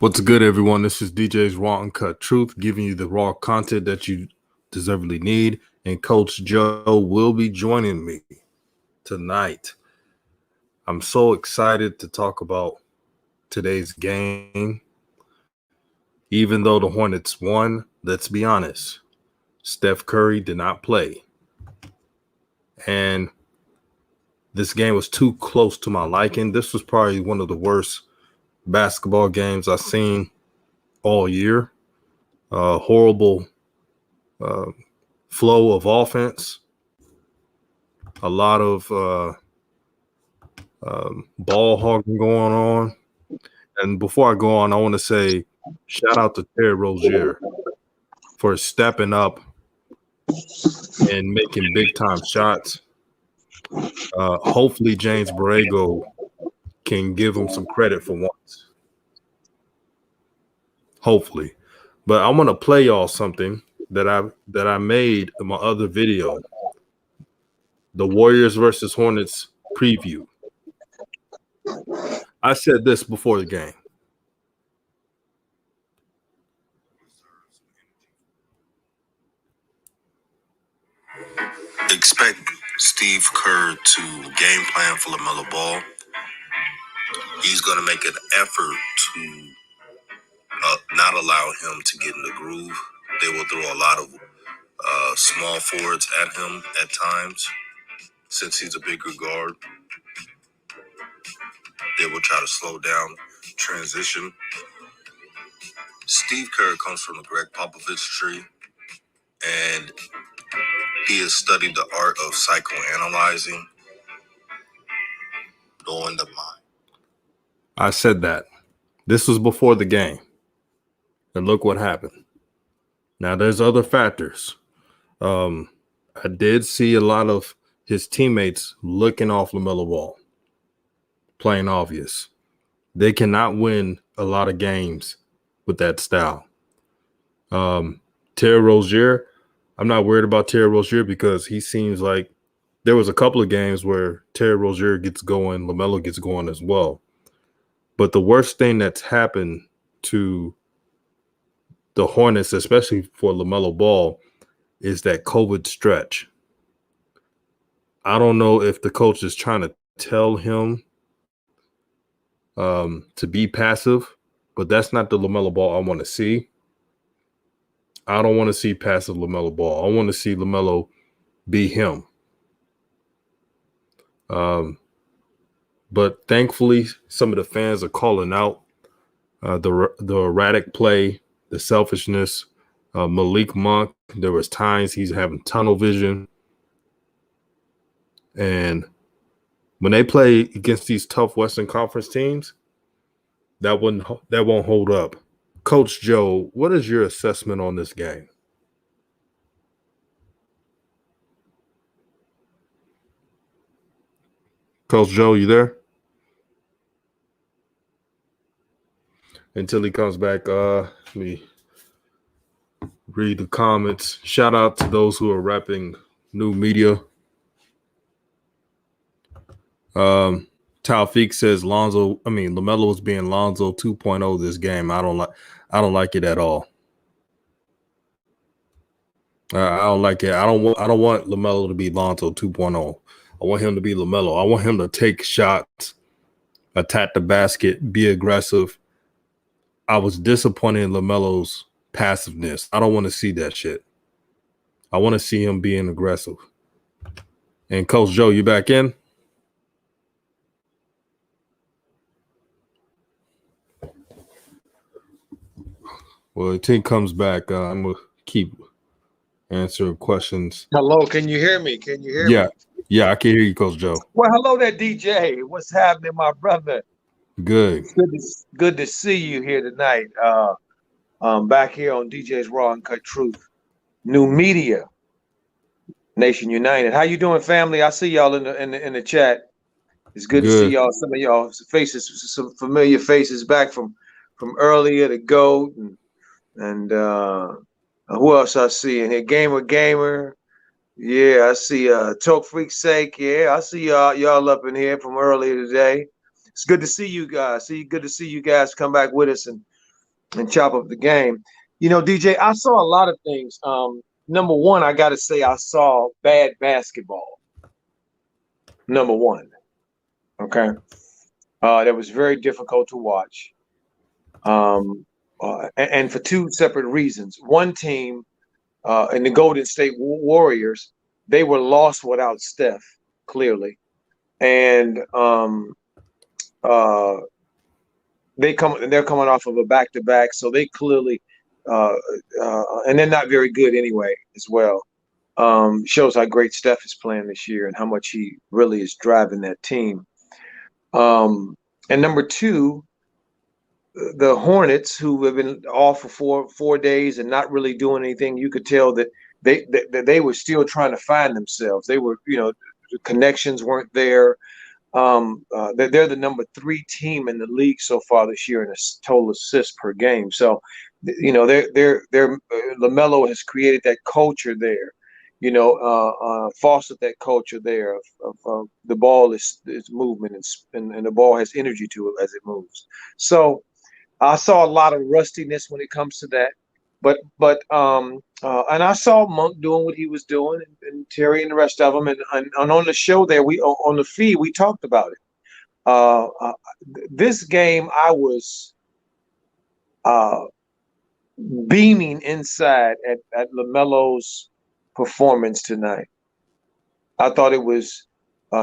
What's good, everyone? This is DJ's Raw Uncut Truth, giving you the raw content that you deservedly need. And Coach Joe will be joining me tonight. I'm so excited to talk about today's game. Even though the Hornets won, let's be honest, Steph Curry did not play. And this game was too close to my liking. This was probably one of the worst basketball games I've seen all year. Horrible flow of offense, a lot of ball hogging going on. And before I go on, I want to say shout out to Rozier for stepping up and making big time shots. Hopefully James Borrego can give him some credit for once. Hopefully. But I want to play y'all something that I made in my other video. The Warriors versus Hornets preview. I said this before the game. Expect Steve Kerr to game plan for LaMelo Ball. He's going to make an effort to not allow him to get in the groove. They will throw a lot of small forwards at him at times. Since he's a bigger guard, they will try to slow down transition. Steve Kerr comes from the Greg Popovich tree, and he has studied the art of psychoanalyzing, knowing the mind. I said that. This was before the game. And look what happened. Now, there's other factors. I did see a lot of his teammates looking off LaMelo Ball. Plain obvious. They cannot win a lot of games with that style. Terry Rozier, I'm not worried about Terry Rozier because he seems like there was a couple of games where Terry Rozier gets going, LaMelo gets going as well. But the worst thing that's happened to the Hornets, especially for LaMelo Ball, is that COVID stretch. I don't know if the coach is trying to tell him to be passive, but that's not the LaMelo Ball I want to see. I don't want to see passive LaMelo Ball. I want to see LaMelo be him. But thankfully, some of the fans are calling out the erratic play, the selfishness. Malik Monk, there was times he's having tunnel vision. And when they play against these tough Western Conference teams, that won't hold up. Coach Joe, what is your assessment on this game? Coach Joe, you there? Until he comes back, let me read the comments. Shout out to those who are repping new media. Taufik says LaMelo was being Lonzo 2.0 this game. I don't like it at all. I don't like it. I don't want LaMelo to be Lonzo 2.0. I want him to be LaMelo. I want him to take shots, attack the basket, be aggressive. I was disappointed in LaMelo's passiveness. I don't want to see that shit. I want to see him being aggressive. And Coach Joe, you back in? Well, the team comes back. I'm going to keep answering questions. Hello, can you hear me? Can you hear me? Yeah, I can hear you, Coach Joe. Well, hello there, DJ. What's happening, my brother? Good. Good to see you here tonight. Back here on DJ's Raw Uncut Truth, new media, Nation United. How you doing, family? I see y'all in the chat. It's good to see y'all. Some of y'all faces, some familiar faces back from earlier. The GOAT and who else I see in here? Gamer. Yeah, I see Talk Freak Sake. Yeah, I see y'all up in here from earlier today. It's good to see you guys. Good to see you guys come back with us and and chop up the game. DJ, I saw a lot of things. Number one, I got to say I saw bad basketball. Number one, okay, that was very difficult to watch, and for two separate reasons. One team, in the Golden State Warriors, they were lost without Steph, clearly, and uh, they're coming off of a back-to-back, so they clearly, and they're not very good anyway as well. Shows how great Steph is playing this year and how much he really is driving that team. And number two, the Hornets, who have been off for four days and not really doing anything, you could tell that they were still trying to find themselves. They were, the connections weren't there. They're the number 3 team in the league so far this year in a total assists per game. So, they're LaMelo has created that culture there. Fostered that culture there of the ball is movement and the ball has energy to it as it moves. So I saw a lot of rustiness when it comes to that. And I saw Monk doing what he was doing, and Terry and the rest of them, and on the show there, we on the feed we talked about it. This game, I was beaming inside at LaMelo's performance tonight. I thought it was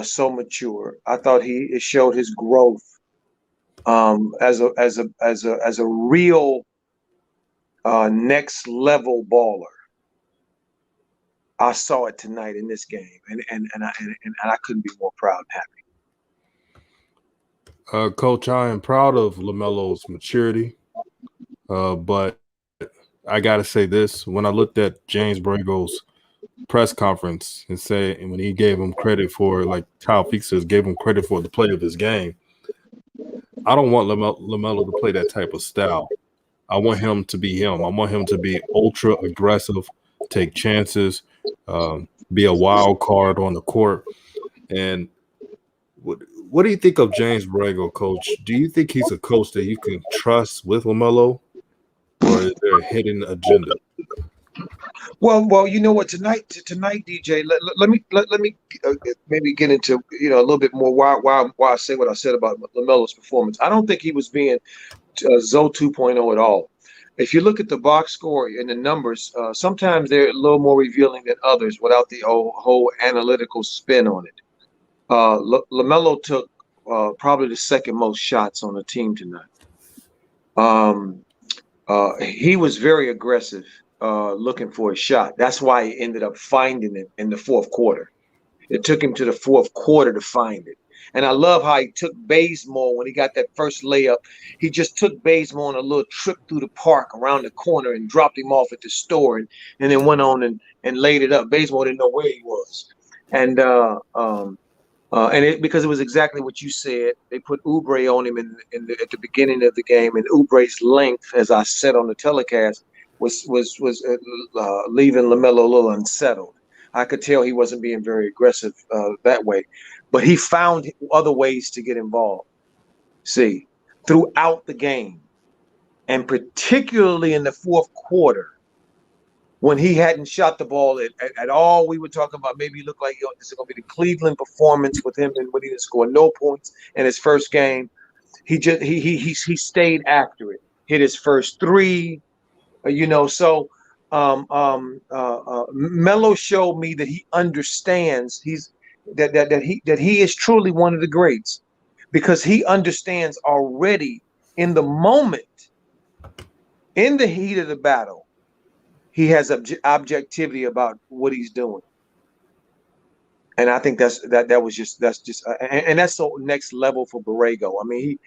so mature. I thought it showed his growth as a real next level baller. I saw it tonight in this game, and I couldn't be more proud and happy. Coach, I am proud of LaMelo's maturity, but I gotta say this: when I looked at James Borrego's press conference and when he gave him credit for, like Kyle Feeks gave him credit for the play of his game, I don't want LaMelo to play that type of style. I want him to be him. I want him to be ultra aggressive, take chances, be a wild card on the court. And what do you think of James Borrego, Coach? Do you think he's a coach that you can trust with LaMelo, or is there a hidden agenda? Well, you know what? Tonight, DJ. Let me maybe get into a little bit more why I say what I said about LaMelo's performance. I don't think he was being Zoe 2.0 at all. If you look at the box score and the numbers, sometimes they're a little more revealing than others without the whole analytical spin on it. LaMelo took probably the second most shots on the team tonight. He was very aggressive, looking for a shot. That's why he ended up finding it in the fourth quarter. It took him to the fourth quarter to find it. And I love how he took Bazemore when he got that first layup. He just took Bazemore on a little trip through the park around the corner and dropped him off at the store and then went on and laid it up. Bazemore didn't know where he was. And because it was exactly what you said. They put Oubre on him at the beginning of the game, and Oubre's length, as I said on the telecast, was leaving LaMelo a little unsettled. I could tell he wasn't being very aggressive that way, but he found other ways to get involved. See, throughout the game, and particularly in the fourth quarter, when he hadn't shot the ball at all, we were talking about maybe he looked like this is going to be the Cleveland performance with him, and when he didn't score no points in his first game, he stayed after it, hit his first three, So Melo showed me that he understands that he is truly one of the greats, because he understands already in the moment, in the heat of the battle. He has objectivity about what he's doing, and I think that's so next level for Borrego. I mean,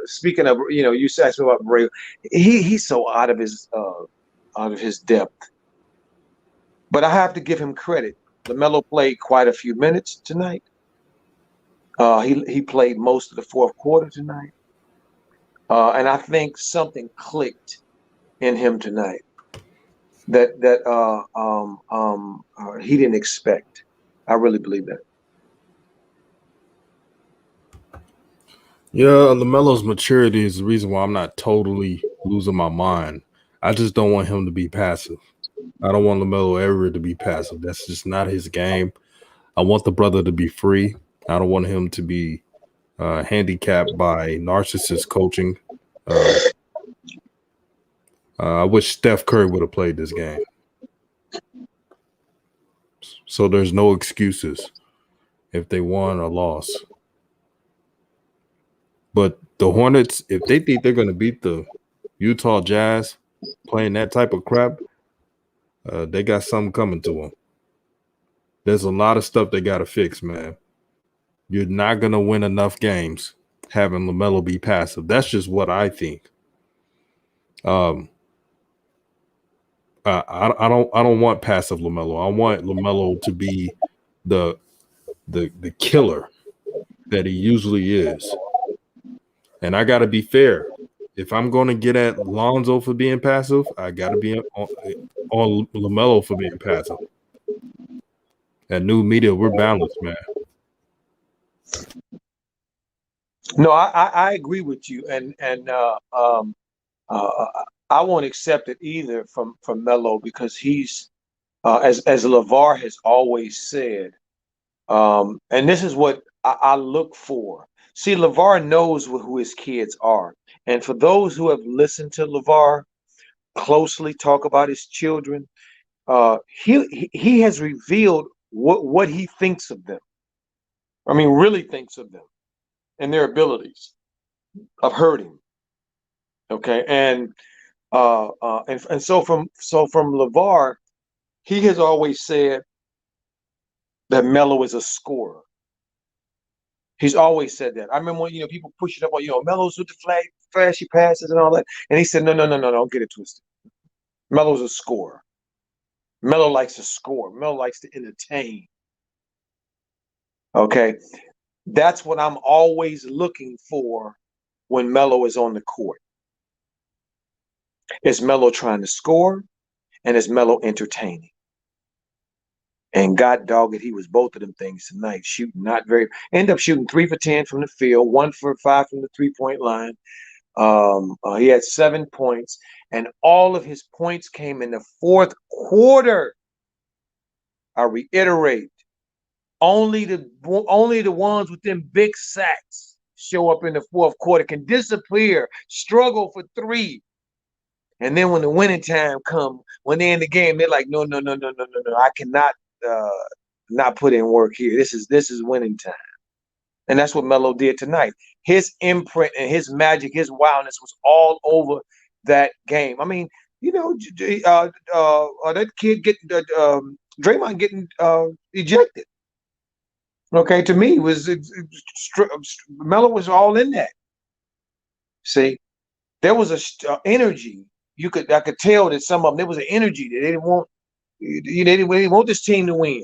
speaking of, you asked me about Borrego. He's so out of his depth, but I have to give him credit. LaMelo played quite a few minutes tonight. He played most of the fourth quarter tonight, and I think something clicked in him tonight that he didn't expect. I really believe that. Yeah, LaMelo's maturity is the reason why I'm not totally losing my mind. I just don't want him to be passive. I don't want LaMelo ever to be passive. That's just not his game. I want the brother to be free. I don't want him to be handicapped by narcissist coaching. Um, I wish Steph Curry would have played this game. So there's no excuses if they won or lost. But the Hornets, if they think they're going to beat the Utah Jazz playing that type of crap, they got something coming to them. There's a lot of stuff they got to fix, man. You're not going to win enough games having LaMelo be passive. That's just what I think. I don't want passive LaMelo. I want LaMelo to be the killer that he usually is. And I got to be fair. If I'm going to get at Lonzo for being passive, I got to be on LaMelo for being passive. At New Media, we're balanced, man. No, I agree with you, and I won't accept it either from Melo because he's as LeVar has always said, and this is what I look for. See, LeVar knows who his kids are, and for those who have listened to LeVar closely talk about his children, he has revealed what he thinks of them. I mean, really thinks of them and their abilities of hurting. Okay, and so from LeVar, he has always said that Melo is a scorer. He's always said that. I remember when people push it up on Melo's with the flashy passes and all that, and he said no, don't get it twisted. Melo's a scorer. Melo likes to score. Melo likes to entertain. Okay, that's what I'm always looking for when Melo is on the court. Is Melo trying to score, and is Melo entertaining? And God dog it, he was both of them things tonight. Shooting not very, end up shooting 3 for 10 from the field, 1 for 5 from the 3-point line. He had 7 points, and all of his points came in the fourth quarter. I reiterate, only the ones with them big sacks show up in the fourth quarter, can disappear, struggle for 3. And then when the winning time comes, when they're in the game, they're like, no, I cannot not put in work here. This is winning time. And that's what Melo did tonight. His imprint and his magic, his wildness was all over that game. I mean, that kid getting Draymond getting ejected. Okay, to me, Melo was all in that. See, there was a energy. I could tell that some of them, there was an energy that they didn't want. They didn't want this team to win.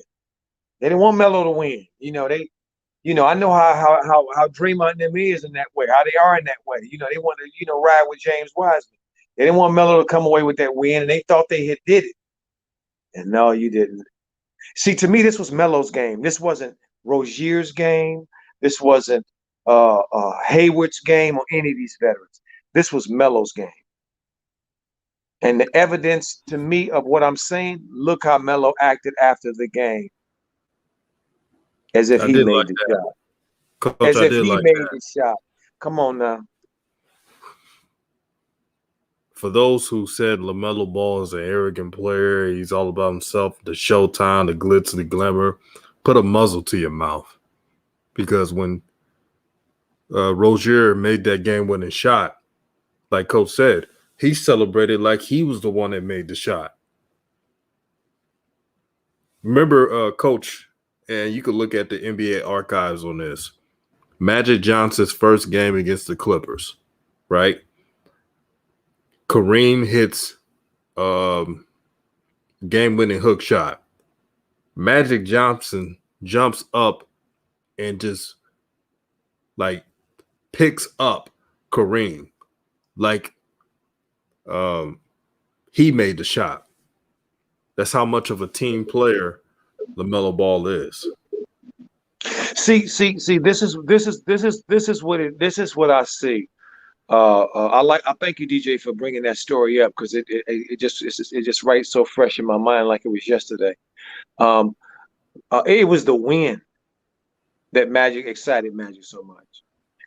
They didn't want Melo to win. I know how Draymond and them is in that way, how they are in that way. They want to, ride with James Wiseman. They didn't want Melo to come away with that win, and they thought they had did it. And no, you didn't. See, to me, this was Melo's game. This wasn't Rozier's game. This wasn't Hayward's game or any of these veterans. This was Melo's game. And the evidence to me of what I'm saying, look how Melo acted after the game. As if he made the shot. Coach, as if he made the shot. Come on now. For those who said LaMelo Ball is an arrogant player, he's all about himself, the showtime, the glitz, the glamour, put a muzzle to your mouth. Because when Rozier made that game-winning shot, like Coach said, he celebrated like he was the one that made the shot. Remember, Coach, and you could look at the NBA archives on this, Magic Johnson's first game against the Clippers, right? Kareem hits game-winning hook shot. Magic Johnson jumps up and just like picks up Kareem like he made the shot. That's how much of a team player LaMelo Ball is. See. This is what I see. I thank you, DJ, for bringing that story up because it just right so fresh in my mind like it was yesterday. Um, it was the win that Magic excited Magic so much.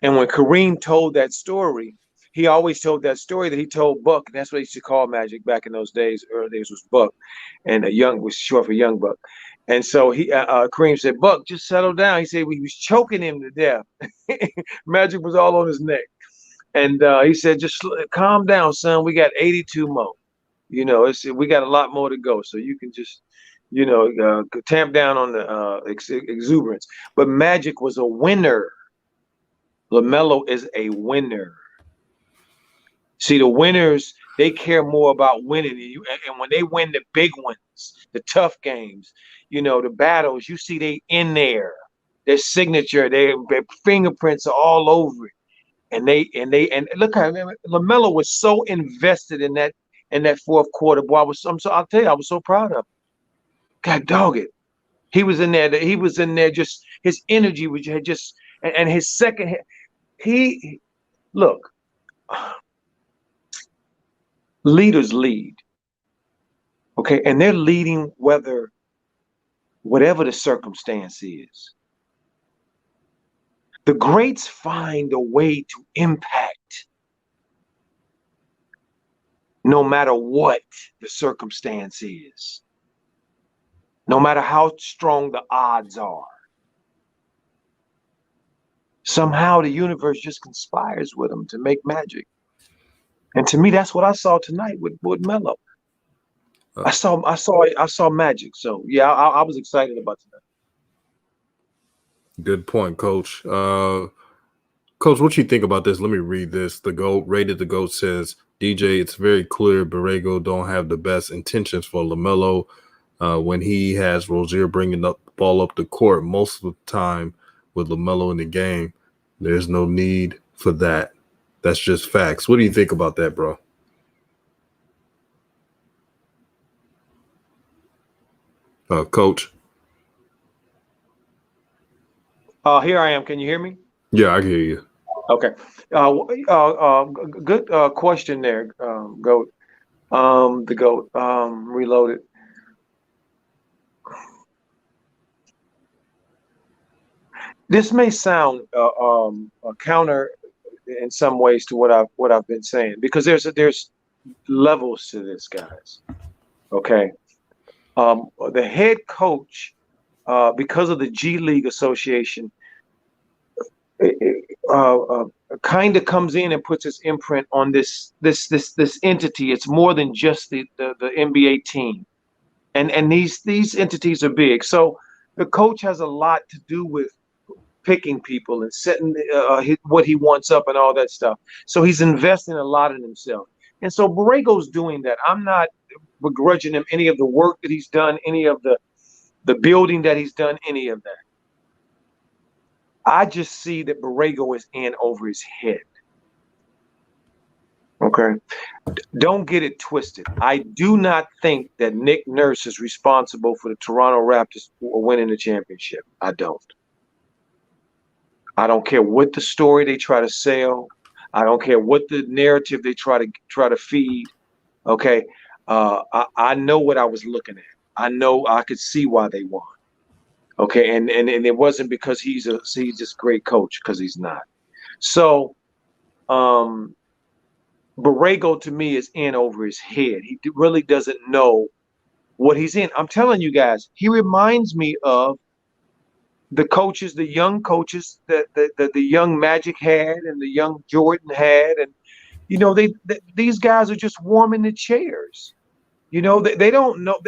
And when Kareem told that story, he always told that story that he told Buck, and that's what he used to call Magic back in those days. Early days was Buck, and a young was short for Young Buck. And so Kareem said, "Buck, just settle down." He said he was choking him to death. Magic was all on his neck, and he said, "Just calm down, son. We got 82 more. You know, we got a lot more to go. So you can just." Tamp down on the exuberance. But Magic was a winner. LaMelo is a winner. See, the winners, they care more about winning. And when they win the big ones, the tough games, the battles, you see they in there. Their signature, their fingerprints are all over it. And look how LaMelo was so invested in that fourth quarter. Boy, I'll tell you, I was so proud of him. God dog it. He was in there, just his energy was just and his second look, leaders lead. Okay, and they're leading whatever the circumstance is. The greats find a way to impact no matter what the circumstance is. No matter how strong the odds are. Somehow the universe just conspires with them to make magic. And to me, that's what I saw tonight with Melo. I saw magic. So yeah, I was excited about tonight. Good point, Coach. Coach, what you think about this? Let me read this. The GOAT, Rated the GOAT, says, DJ, it's very clear Borrego don't have the best intentions for LaMelo when he has Rozier bringing the ball up the court most of the time with LaMelo in the game. There's no need for that. That's just facts. What do you think about that, bro? Coach? Here I am. Can you hear me? Yeah, I can hear you. Okay. Good question there, GOAT. The GOAT, Reloaded. This may sound counter in some ways to what I've been saying because there's levels to this, guys. Okay. The head coach, because of the G League Association, kind of comes in and puts its imprint on this entity. It's more than just the NBA team, and these entities are big. So the coach has a lot to do with picking people and setting what he wants up and all that stuff. So he's investing a lot in himself, and so Borrego's doing that. I'm not begrudging him any of the work that he's done, any of the building that he's done, any of that. I just see that Borrego is in over his head. Okay. Don't get it twisted. I do not think that Nick Nurse is responsible for the Toronto Raptors winning the championship. I don't. I don't care what the story they try to sell. I don't care what the narrative they try to feed. Okay. I know what I was looking at. I know I could see why they won. Okay, and it wasn't because he's this great coach, because he's not. So, Borrego to me is in over his head. He really doesn't know what he's in. I'm telling you guys, he reminds me of the coaches, the young coaches that the young Magic had and the young Jordan had, and these guys are just warming the chairs. They don't know.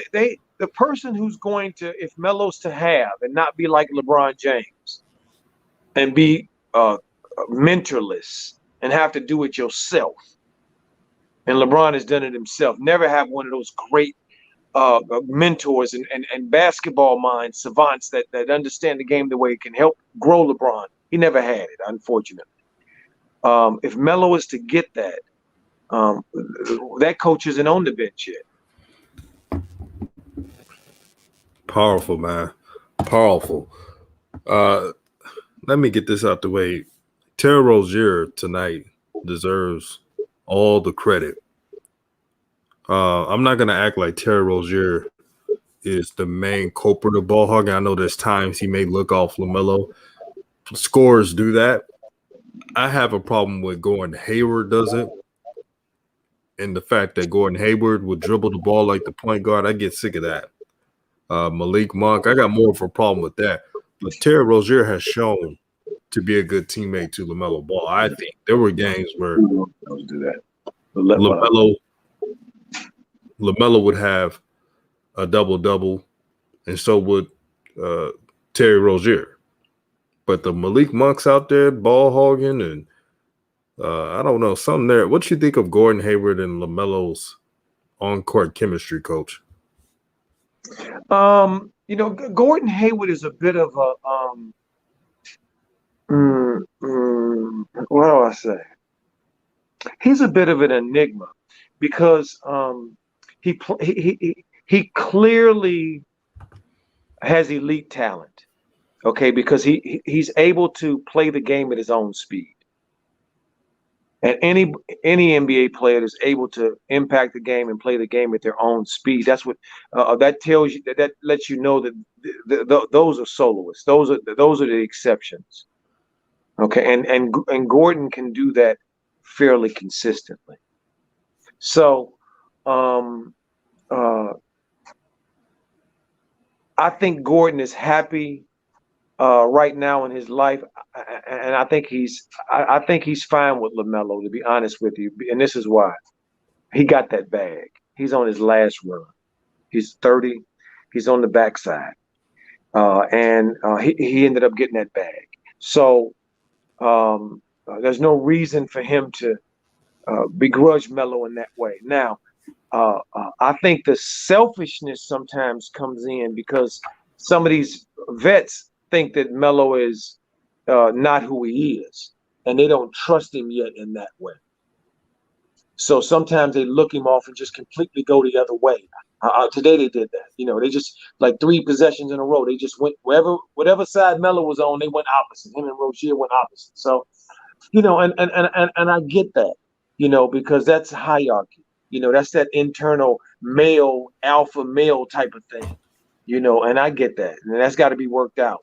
The person who's going to, if Melo's to have and not be like LeBron James and be mentorless and have to do it yourself. And LeBron has done it himself. Never have one of those great mentors and basketball minds, savants that understand the game the way it can help grow LeBron. He never had it, unfortunately. If Melo is to get that, that coach isn't on the bench yet. Powerful, man. Powerful. Let me get this out the way. Terry Rozier tonight deserves all the credit. I'm not gonna act like Terry Rozier is the main culprit of ball hogging. I know there's times he may look off LaMelo. Scorers do that. I have a problem with Gordon Hayward does it. And the fact that Gordon Hayward would dribble the ball like the point guard, I get sick of that. Malik Monk, I got more of a problem with that. But Terry Rozier has shown to be a good teammate to LaMelo Ball. I think there were games where do that. LaMelo would have a double-double, and so would Terry Rozier. But the Malik Monks out there ball hogging, and I don't know, something there. What you think of Gordon Hayward and LaMelo's on-court chemistry, Coach? Gordon Hayward is a bit of a what do I say? He's a bit of an enigma because he clearly has elite talent. Okay, because he's able to play the game at his own speed. And any NBA player is able to impact the game and play the game at their own speed. That's what that tells you. That lets you know that those are soloists. Those are the exceptions. Okay, and Gordon can do that fairly consistently. So, I think Gordon is happy right now in his life, and I think he's fine with LaMelo, to be honest with you. And this is why. He got that bag. He's on his last run. He's 30. He's on the backside, and he ended up getting that bag. So there's no reason for him to begrudge Melo in that way. Now, I think the selfishness sometimes comes in because some of these vets think that Melo is not who he is, and they don't trust him yet in that way. So sometimes they look him off and just completely go the other way. Today they did that. They just like 3 possessions in a row. They just went whatever side Melo was on, they went opposite. Him and Rozier went opposite. So, and I get that, because that's hierarchy. That's that internal male, alpha male type of thing, and I get that. And that's got to be worked out.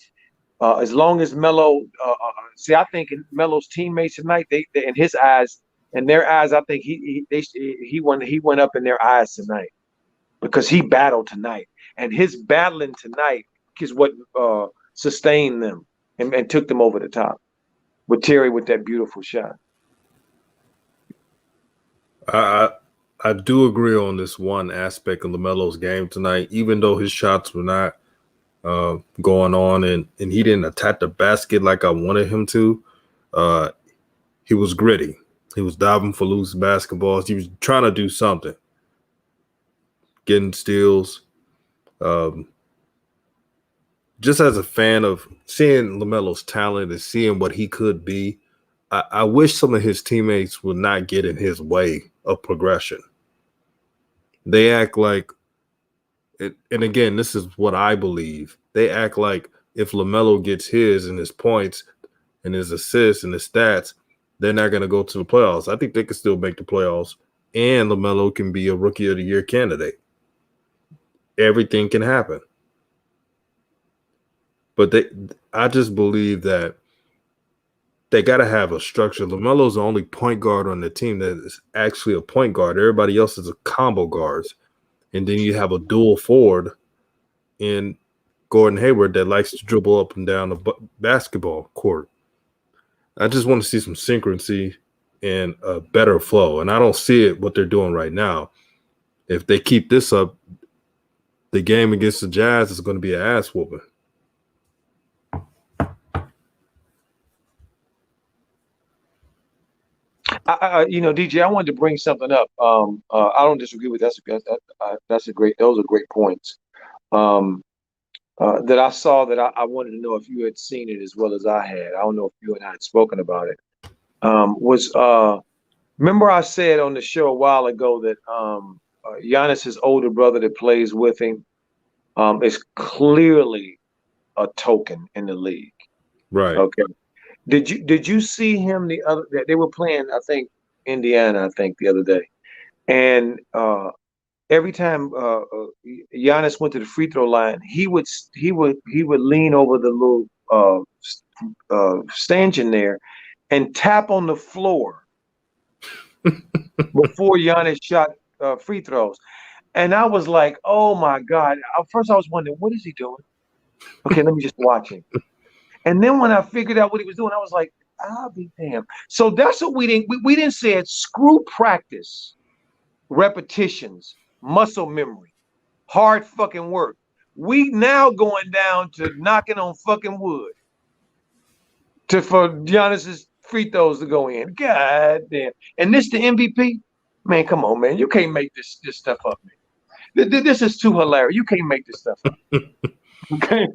As long as Melo, I think Melo's teammates tonight, they in his eyes, in their eyes, I think he went up in their eyes tonight because he battled tonight, and his battling tonight is what sustained them and took them over the top with Terry with that beautiful shot. I do agree on this one aspect of LaMelo's game tonight, even though his shots were not going on and he didn't attack the basket like I wanted him to. He was gritty. He was diving for loose basketballs. He was trying to do something, getting steals. Just as a fan of seeing LaMelo's talent and seeing what he could be, I wish some of his teammates would not get in his way of progression. They act like, and again, this is what I believe. They act like if LaMelo gets his and his points and his assists and his stats, they're not going to go to the playoffs. I think they can still make the playoffs, and LaMelo can be a Rookie of the Year candidate. Everything can happen. But I just believe that they got to have a structure. LaMelo's the only point guard on the team that is actually a point guard. Everybody else is a combo guards. And then you have a dual forward in Gordon Hayward that likes to dribble up and down the basketball court. I just want to see some synchrony and a better flow. And I don't see it, what they're doing right now. If they keep this up, the game against the Jazz is going to be an ass whooping. DJ, I wanted to bring something up. I don't disagree with that. Those are great points. That I saw that I wanted to know if you had seen it as well as I had. I don't know if you and I had spoken about it. Remember I said on the show a while ago that Giannis's older brother that plays with him is clearly a token in the league. Right. Okay. Did you see him the other? They were playing, I think, Indiana, I think, the other day, and every time Giannis went to the free throw line, he would lean over the little stanchion there and tap on the floor before Giannis shot free throws. And I was like, oh my God. At first I was wondering, what is he doing? Okay, let me just watch him. And then when I figured out what he was doing, I was like, I'll be damned. So that's what we didn't say it. Screw practice, repetitions, muscle memory, hard fucking work. We now going down to knocking on fucking wood for Giannis's free throws to go in. God damn. And this the MVP? Man, come on, man. You can't make this stuff up, man. This is too hilarious. You can't make this stuff up. Okay.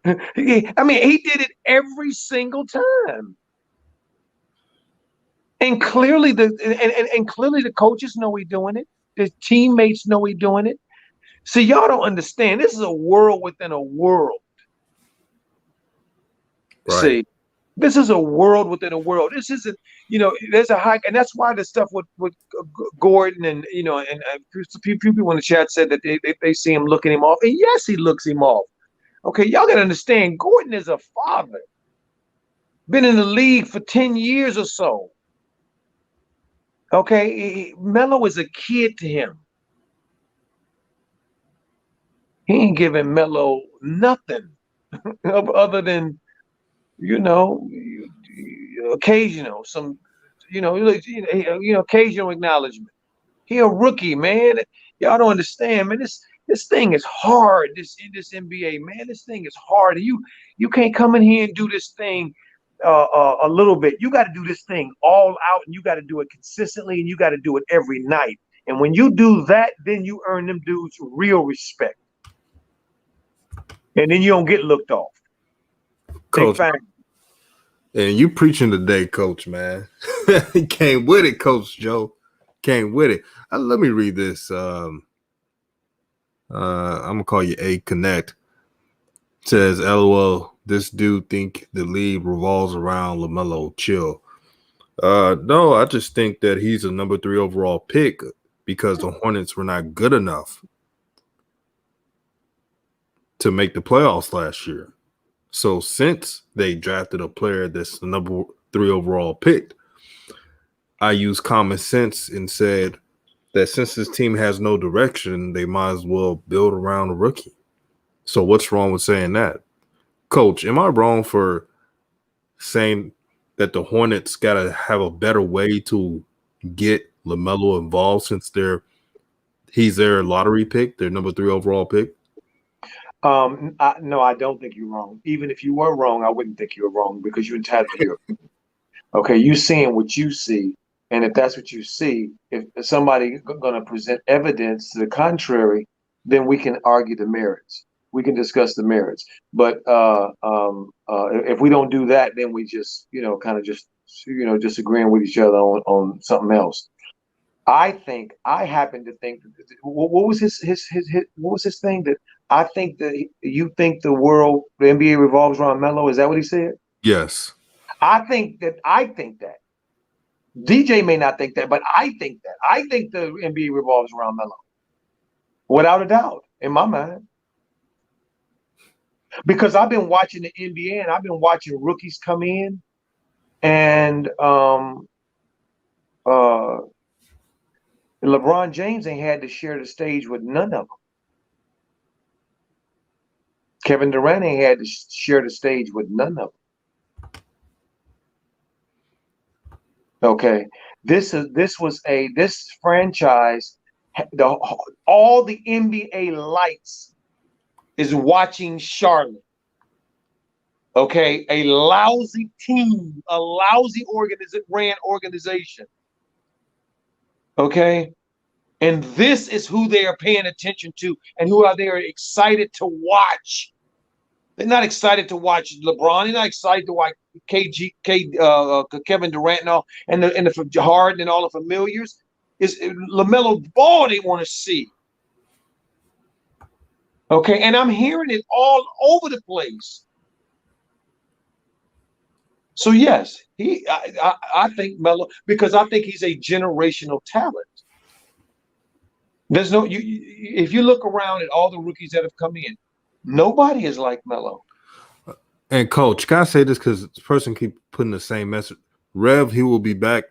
I mean, he did it every single time. And clearly clearly the coaches know he's doing it. The teammates know he's doing it. See, y'all don't understand. This is a world within a world. Right. See, this is a world within a world. This isn't, there's a hike, and that's why the stuff with Gordon and a few people in the chat said that they see him looking him off, and yes, he looks him off. Okay, y'all gotta understand. Gordon is a father, been in the league for 10 years or so. Okay, Melo is a kid to him. He ain't giving Melo nothing other than, occasional, occasional acknowledgement. He a rookie, man. Y'all don't understand, man. This thing is hard. This NBA, man. This thing is hard. You can't come in here and do this thing a little bit. You got to do this thing all out, and you got to do it consistently, and you got to do it every night. And when you do that, then you earn them dudes real respect. And then you don't get looked off. Coach, and you preaching today, Coach, man. Came with it, Coach Joe. Came with it. Let me read this. I'm going to call you A Connect. It says, LOL, this dude think the league revolves around LaMelo. Chill. No, I just think that he's a number 3 overall pick because the Hornets were not good enough to make the playoffs last year. So since they drafted a player that's the number 3 overall pick, I used common sense and said that since this team has no direction, they might as well build around a rookie. So what's wrong with saying that? Coach, am I wrong for saying that the Hornets got to have a better way to get LaMelo involved since he's their lottery pick, their number 3 overall pick? No, I don't think you're wrong. Even if you were wrong, I wouldn't think you were wrong because you're entitled to your opinion. Okay, you seeing what you see, and if that's what you see, if somebody going to present evidence to the contrary, then we can argue the merits. We can discuss the merits. But if we don't do that, then we just disagreeing with each other on something else. I happen to think what was his what was his thing that I think that you think the NBA revolves around Melo? Is that what he said? Yes. I think that DJ may not think that, but I think that. I think the NBA revolves around Melo. Without a doubt, in my mind. Because I've been watching the NBA and I've been watching rookies come in and LeBron James ain't had to share the stage with none of them. Kevin Durant ain't had to share the stage with none of them. Okay, this franchise, all the NBA lights is watching Charlotte. Okay, a lousy team, a lousy ran organization. Okay, and this is who they are paying attention to, and who they are excited to watch. They're not excited to watch LeBron. They're not excited to watch Kevin Durant and all, and the Harden and all the familiars. It's LaMelo Ball they want to see. Okay, and I'm hearing it all over the place. So yes, I think Melo, because I think he's a generational talent. There's no if you look around at all the rookies that have come in, nobody is like Melo. And coach, can I say this because this person keep putting the same message? Rev, he will be back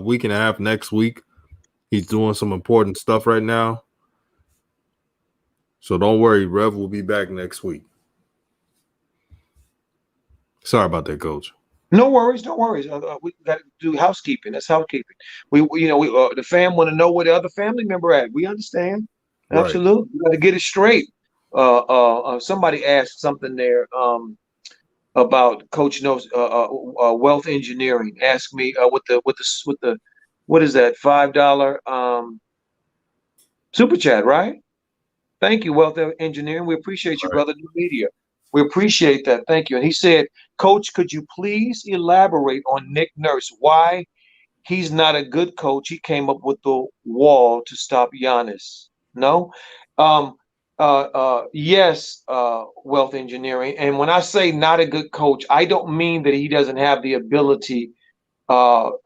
week and a half next week. He's doing some important stuff right now. So don't worry, Rev will be back next week. Sorry about that, coach. No worries, no worries. We got to do housekeeping. That's housekeeping. We the fam want to know where the other family member at. We understand. Right. Absolutely. We got to get it straight. Somebody asked something there about Coach knows wealth engineering. Ask me with the what is that $5 super chat, right? Thank you, Wealth Engineering. We appreciate you, Right. brother. New media. We appreciate that. Thank you. And he said, Coach, could you please elaborate on Nick Nurse? Why he's not a good coach? He came up with the wall to stop Giannis. No? Yes, Wealth Engineering. And when I say not a good coach, I don't mean that he doesn't have the ability to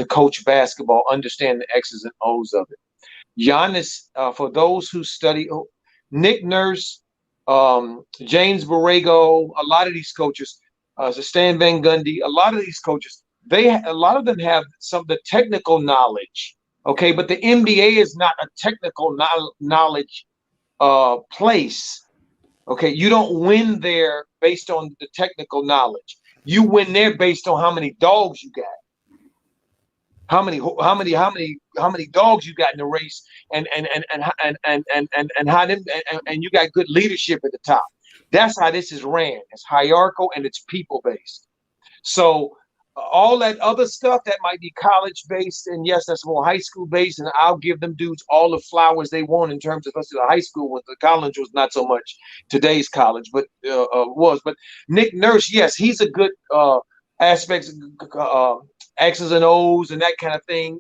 coach basketball, understand the X's and O's of it. Giannis, for those who study, Nick Nurse, James Borrego, a lot of these coaches, Stan Van Gundy, a lot of these coaches, a lot of them have some of the technical knowledge. Okay, but the NBA is not a technical knowledge place. Okay, you don't win there based on the technical knowledge. You win there based on how many dogs you got. How many dogs you got in the race, and how them and you got good leadership at the top. That's how this is ran. It's hierarchical and it's people based. So all that other stuff that might be college based, and yes, that's more high school based, and I'll give them dudes all the flowers they want in terms of the high school. With the college was not so much today's college, but was. But Nick Nurse, yes, he's a good aspects. X's and O's and that kind of thing.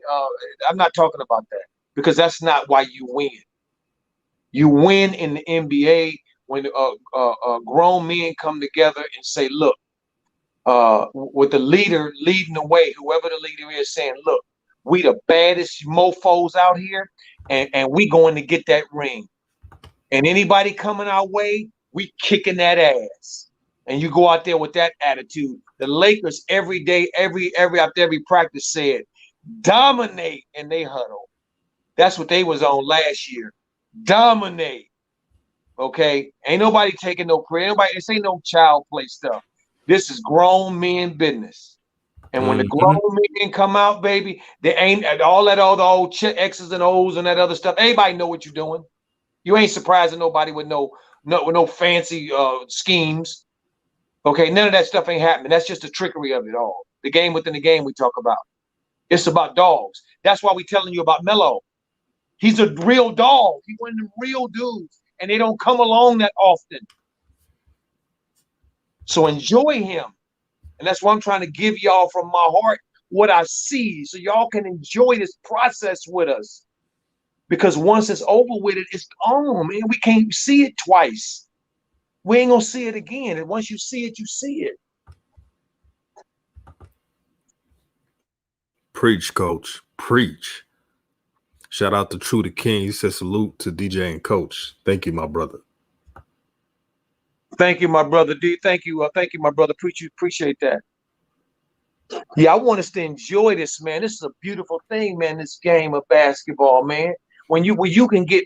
I'm not talking about that because that's not why you win. You win in the NBA when grown men come together and say, look, with the leader leading the way, whoever the leader is saying, look, we the baddest mofos out here and we going to get that ring. And anybody coming our way, we kicking that ass. And you go out there with that attitude. The Lakers every day, after every practice said, dominate, and they huddle. That's what they was on last year. Dominate. Okay? Ain't nobody taking no credit. This ain't no child play stuff. This is grown men business. And when the grown men come out, baby, they ain't all that other old X's and O's and that other stuff. Everybody know what you're doing. You ain't surprising nobody with no fancy schemes. Okay, none of that stuff ain't happening. That's just the trickery of it all. The game within the game we talk about. It's about dogs. That's why we telling you about Melo. He's a real dog. He's one of them real dudes, and they don't come along that often. So enjoy him. And that's why I'm trying to give y'all from my heart what I see so y'all can enjoy this process with us. Because once it's over with it's gone, man. We can't see it twice. We ain't gonna see it again. And once you see it, you see it. Preach, coach. Preach. Shout out to True the King. He said salute to DJ and coach. Thank you, my brother. Thank you, my brother D. Thank you, my brother. Appreciate that. Yeah, I want us to enjoy this, man. This is a beautiful thing, man. This game of basketball, man. When you can get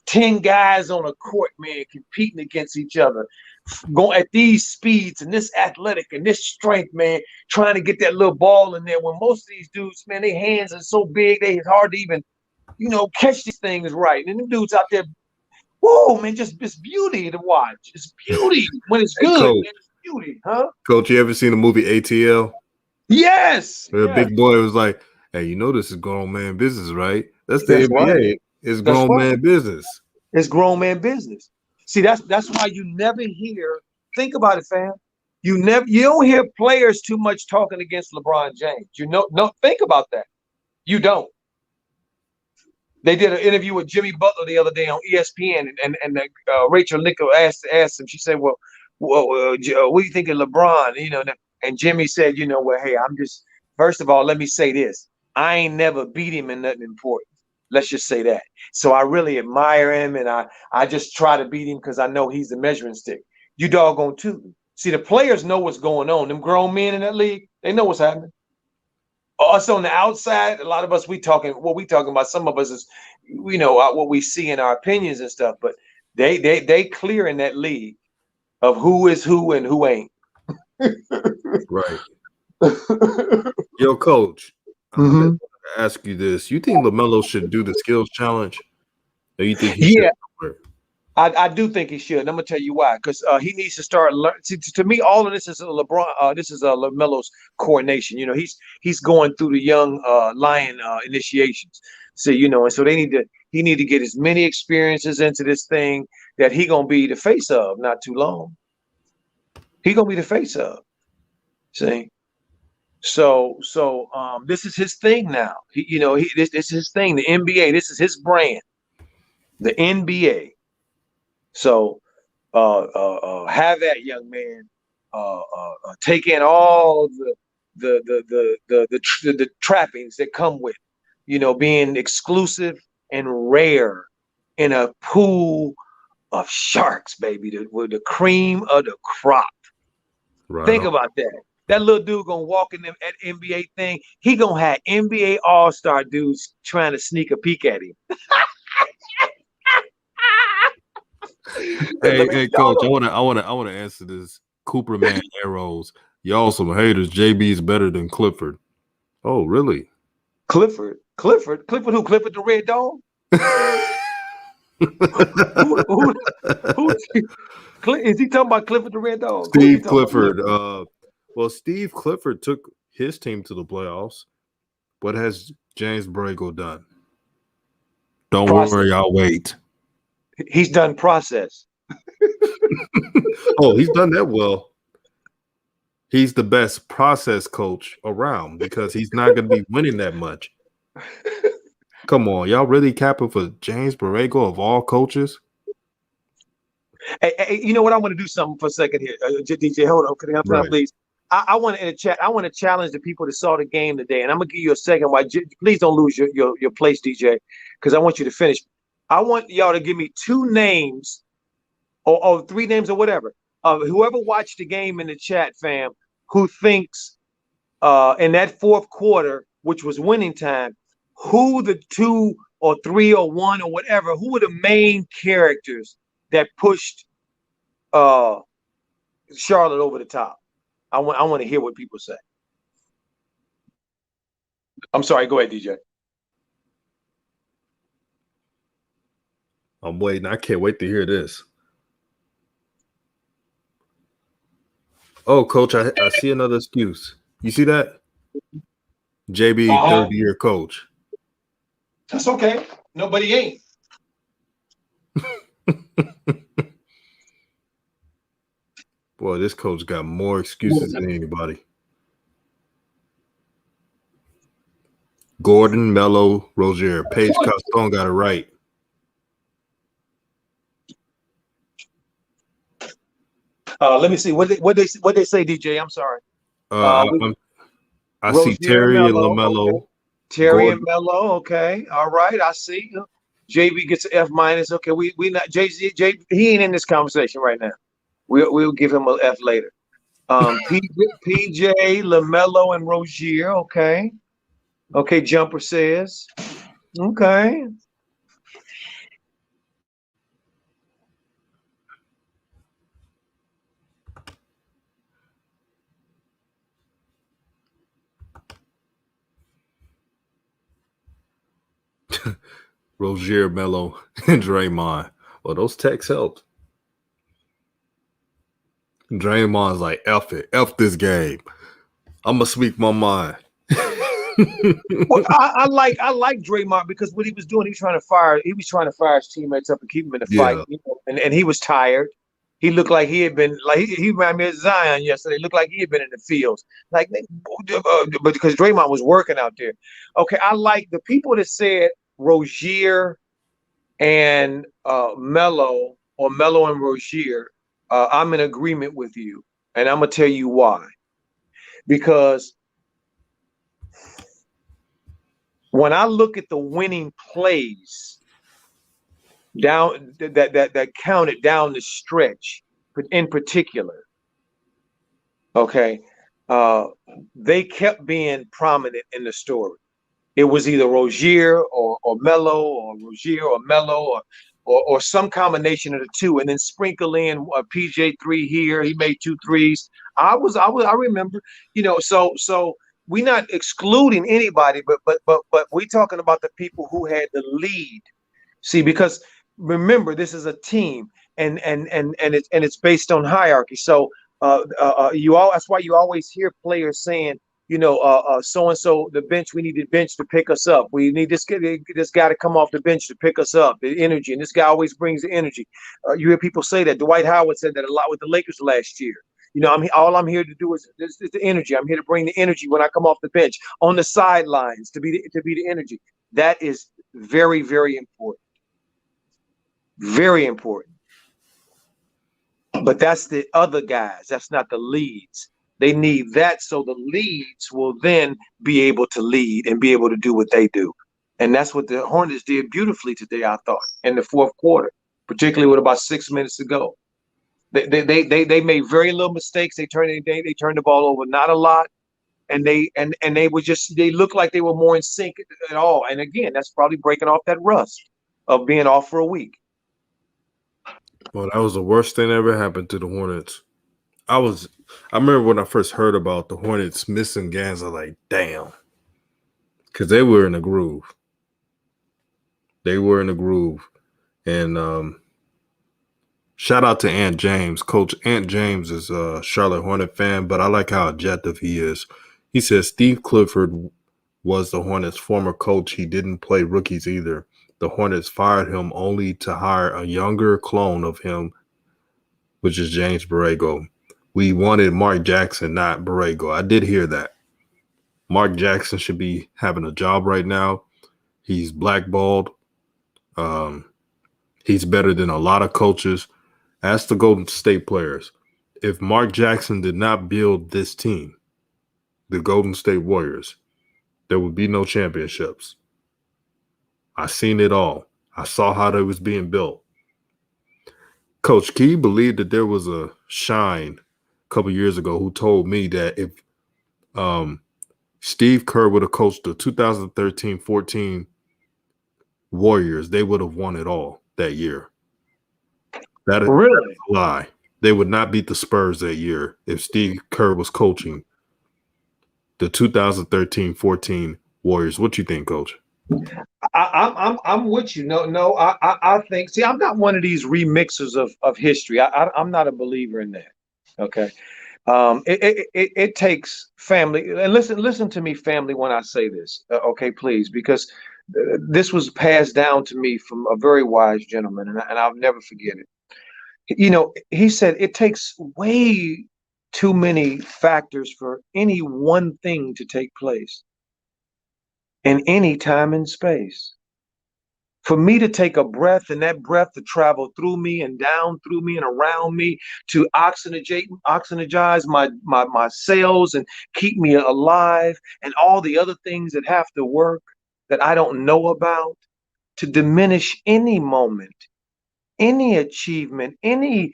10 guys on a court, man, competing against each other, going at these speeds and this athletic and this strength, man, trying to get that little ball in there. When most of these dudes, man, their hands are so big, it's hard to even, catch these things right. And them dudes out there, whoa, man, just it's beauty to watch. It's beauty when it's good. Coach, man, it's beauty, huh? Coach, you ever seen the movie ATL? Yes. The big boy was like, hey, this is grown man business, right? That's the NBA. Right. It's grown man business. It's grown man business. See, that's why you never hear. Think about it, fam. You don't hear players too much talking against LeBron James. No, think about that. You don't. They did an interview with Jimmy Butler the other day on ESPN, and Rachel Nichols asked him. She said, "Well, what do you think of LeBron?" And Jimmy said, "Well, hey, I'm just first of all, let me say this: I ain't never beat him in nothing important. Let's just say that. So I really admire him, and I just try to beat him because I know he's the measuring stick. You doggone too. See, the players know what's going on. Them grown men in that league, they know what's happening. Us on the outside, a lot of us, what we talking about. Some of us is, what we see in our opinions and stuff. But they clear in that league of who is who and who ain't. Right. Yo, coach, I'm gonna ask you this. You think LaMelo should do the skills challenge? Or you think he should? I do think he should. And I'm gonna tell you why. Because he needs to start learning. To me, all of this is LeBron. This is LaMelo's coordination. He's going through the young lion initiations. So and so he need to get as many experiences into this thing that he gonna be the face of not too long. He gonna be the face of. See. So this is his thing now. This is his thing. The NBA. This is his brand. The NBA. So have that young man take in all the trappings that come with, being exclusive and rare in a pool of sharks, baby, with the cream of the crop. Right. Think about that. That little dude gonna walk in them at NBA thing. He gonna have NBA All-Star dudes trying to sneak a peek at him. Hey, coach, I wanna answer this. Cooperman arrows. Y'all some haters. JB is better than Clifford. Oh, really? Clifford who? Clifford the Red Dog? who is he talking about? Clifford the Red Dog? Steve Clifford. Well, Steve Clifford took his team to the playoffs. What has James Borrego done? Don't worry, I'll wait. He's done process. Oh, he's done that well. He's the best process coach around because he's not going to be winning that much. Come on, y'all really capping for James Borrego of all coaches? Hey, you know what? I want to do something for a second here. DJ, hold on. Can you help me out, please? I want to in the chat. I want to challenge the people that saw the game today, and I'm gonna give you a second. Why? Please don't lose your place, DJ, because I want you to finish. I want y'all to give me 2 names or 3 names or whatever of whoever watched the game in the chat, fam, who thinks in that fourth quarter, which was winning time, who the 2 or 3 or 1 or whatever, who were the main characters that pushed Charlotte over the top. I want to hear what people say. I'm sorry. Go ahead, DJ. I'm waiting. I can't wait to hear this. Oh, coach, I see another excuse. You see that? JB, third-year coach. That's okay. Nobody ain't. Boy, this coach got more excuses than anybody. Gordon, Melo, Rozier, Paige Castone got it right. Let me see. What they say, DJ? I'm sorry. I see Terry and LaMelo. Okay. Terry Gordon. And Melo. Okay. All right. I see. JB gets an F minus. Okay. We not JB. He ain't in this conversation right now. We'll give him an F later. PJ, LaMelo, and Rozier. Okay. Okay. Jumper says. Okay. Rozier, Melo, and Draymond. Well, those texts helped. Draymond's like, F it. F this game. I'm going to speak my mind. Well, I like Draymond because what he was doing, he was trying to fire his teammates up and keep them in the fight. And he was tired. He looked like he had been he reminded me of Zion yesterday. Looked like he had been in the fields, because Draymond was working out there. Okay, I like the people that said Rozier and Melo, or Melo and Rozier, I'm in agreement with you, and I'm gonna tell you why. Because when I look at the winning plays down that counted down the stretch, in particular, okay, uh, they kept being prominent in the story. It was either Rozier or Melo, or Rozier or Melo, or some combination of the two, and then sprinkle in PJ3 here. He made 2 threes. I remember, so we're not excluding anybody, but we talking about the people who had the lead. See, because remember, this is a team, and it's based on hierarchy. So that's why you always hear players saying, so and so the bench. We need the bench to pick us up. We need this guy to come off the bench to pick us up. The energy, and this guy always brings the energy. You hear people say that. Dwight Howard said that a lot with the Lakers last year. All I'm here to do is the energy. I'm here to bring the energy when I come off the bench, on the sidelines, to be the energy. That is very, very important. Very important. But that's the other guys. That's not the leads. They need that so the leads will then be able to lead and be able to do what they do. And that's what the Hornets did beautifully today, I thought, in the fourth quarter, particularly with about 6 minutes to go. They made very little mistakes. They turned the ball over not a lot. And they looked like they were more in sync at all. And again, that's probably breaking off that rust of being off for a week. Well, that was the worst thing that ever happened to the Hornets. I remember when I first heard about the Hornets missing games, I was like, damn. Because they were in a groove. And shout out to Ant James. Coach Ant James is a Charlotte Hornet fan, but I like how objective he is. He says Steve Clifford was the Hornets' former coach. He didn't play rookies either. The Hornets fired him only to hire a younger clone of him, which is James Borrego. We wanted Mark Jackson, not Borrego. I did hear that. Mark Jackson should be having a job right now. He's blackballed. He's better than a lot of coaches. Ask the Golden State players. If Mark Jackson did not build this team, the Golden State Warriors, there would be no championships. I seen it all. I saw how they was being built. Coach Key believed that there was a Shine a couple years ago who told me that if Steve Kerr would have coached the 2013-14 Warriors, they would have won it all that year. That is Really? a lie. They would not beat the Spurs that year if Steve Kerr was coaching the 2013-14 Warriors. What you think, Coach? I'm with you. No. I think. See, I'm not one of these remixers of history. I'm not a believer in that. Okay. It takes family, and listen to me, family, when I say this. Okay, please, because this was passed down to me from a very wise gentleman, and I'll never forget it. He said it takes way too many factors for any one thing to take place in any time and space. For me to take a breath, and that breath to travel through me and down through me and around me, to oxygenize my cells and keep me alive, and all the other things that have to work that I don't know about, to diminish any moment, any achievement, any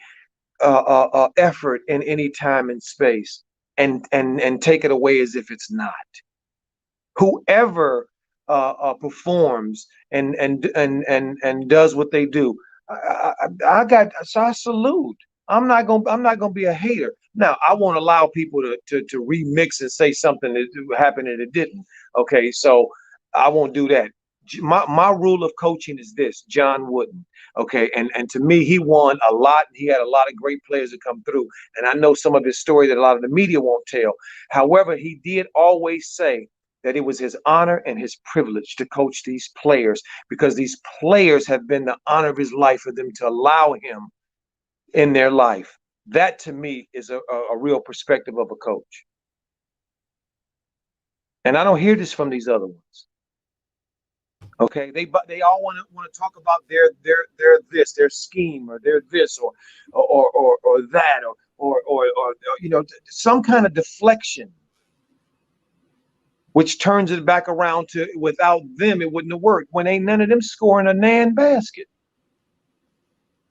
effort in any time and space, and take it away as if it's not. Whoever performs and does what they do, I salute. I'm not gonna be a hater. Now, I won't allow people to remix and say something that happened and it didn't. Okay, so I won't do that. My rule of coaching is this: John Wooden. Okay, and to me, he won a lot. He had a lot of great players that come through, and I know some of his story that a lot of the media won't tell. However, he did always say that it was his honor and his privilege to coach these players, because these players have been the honor of his life for them to allow him in their life. That to me is a real perspective of a coach. And I don't hear this from these other ones. Okay, they all want to talk about their scheme or their this or that or some kind of deflection, which turns it back around to without them it wouldn't have worked. When ain't none of them scoring a nan basket,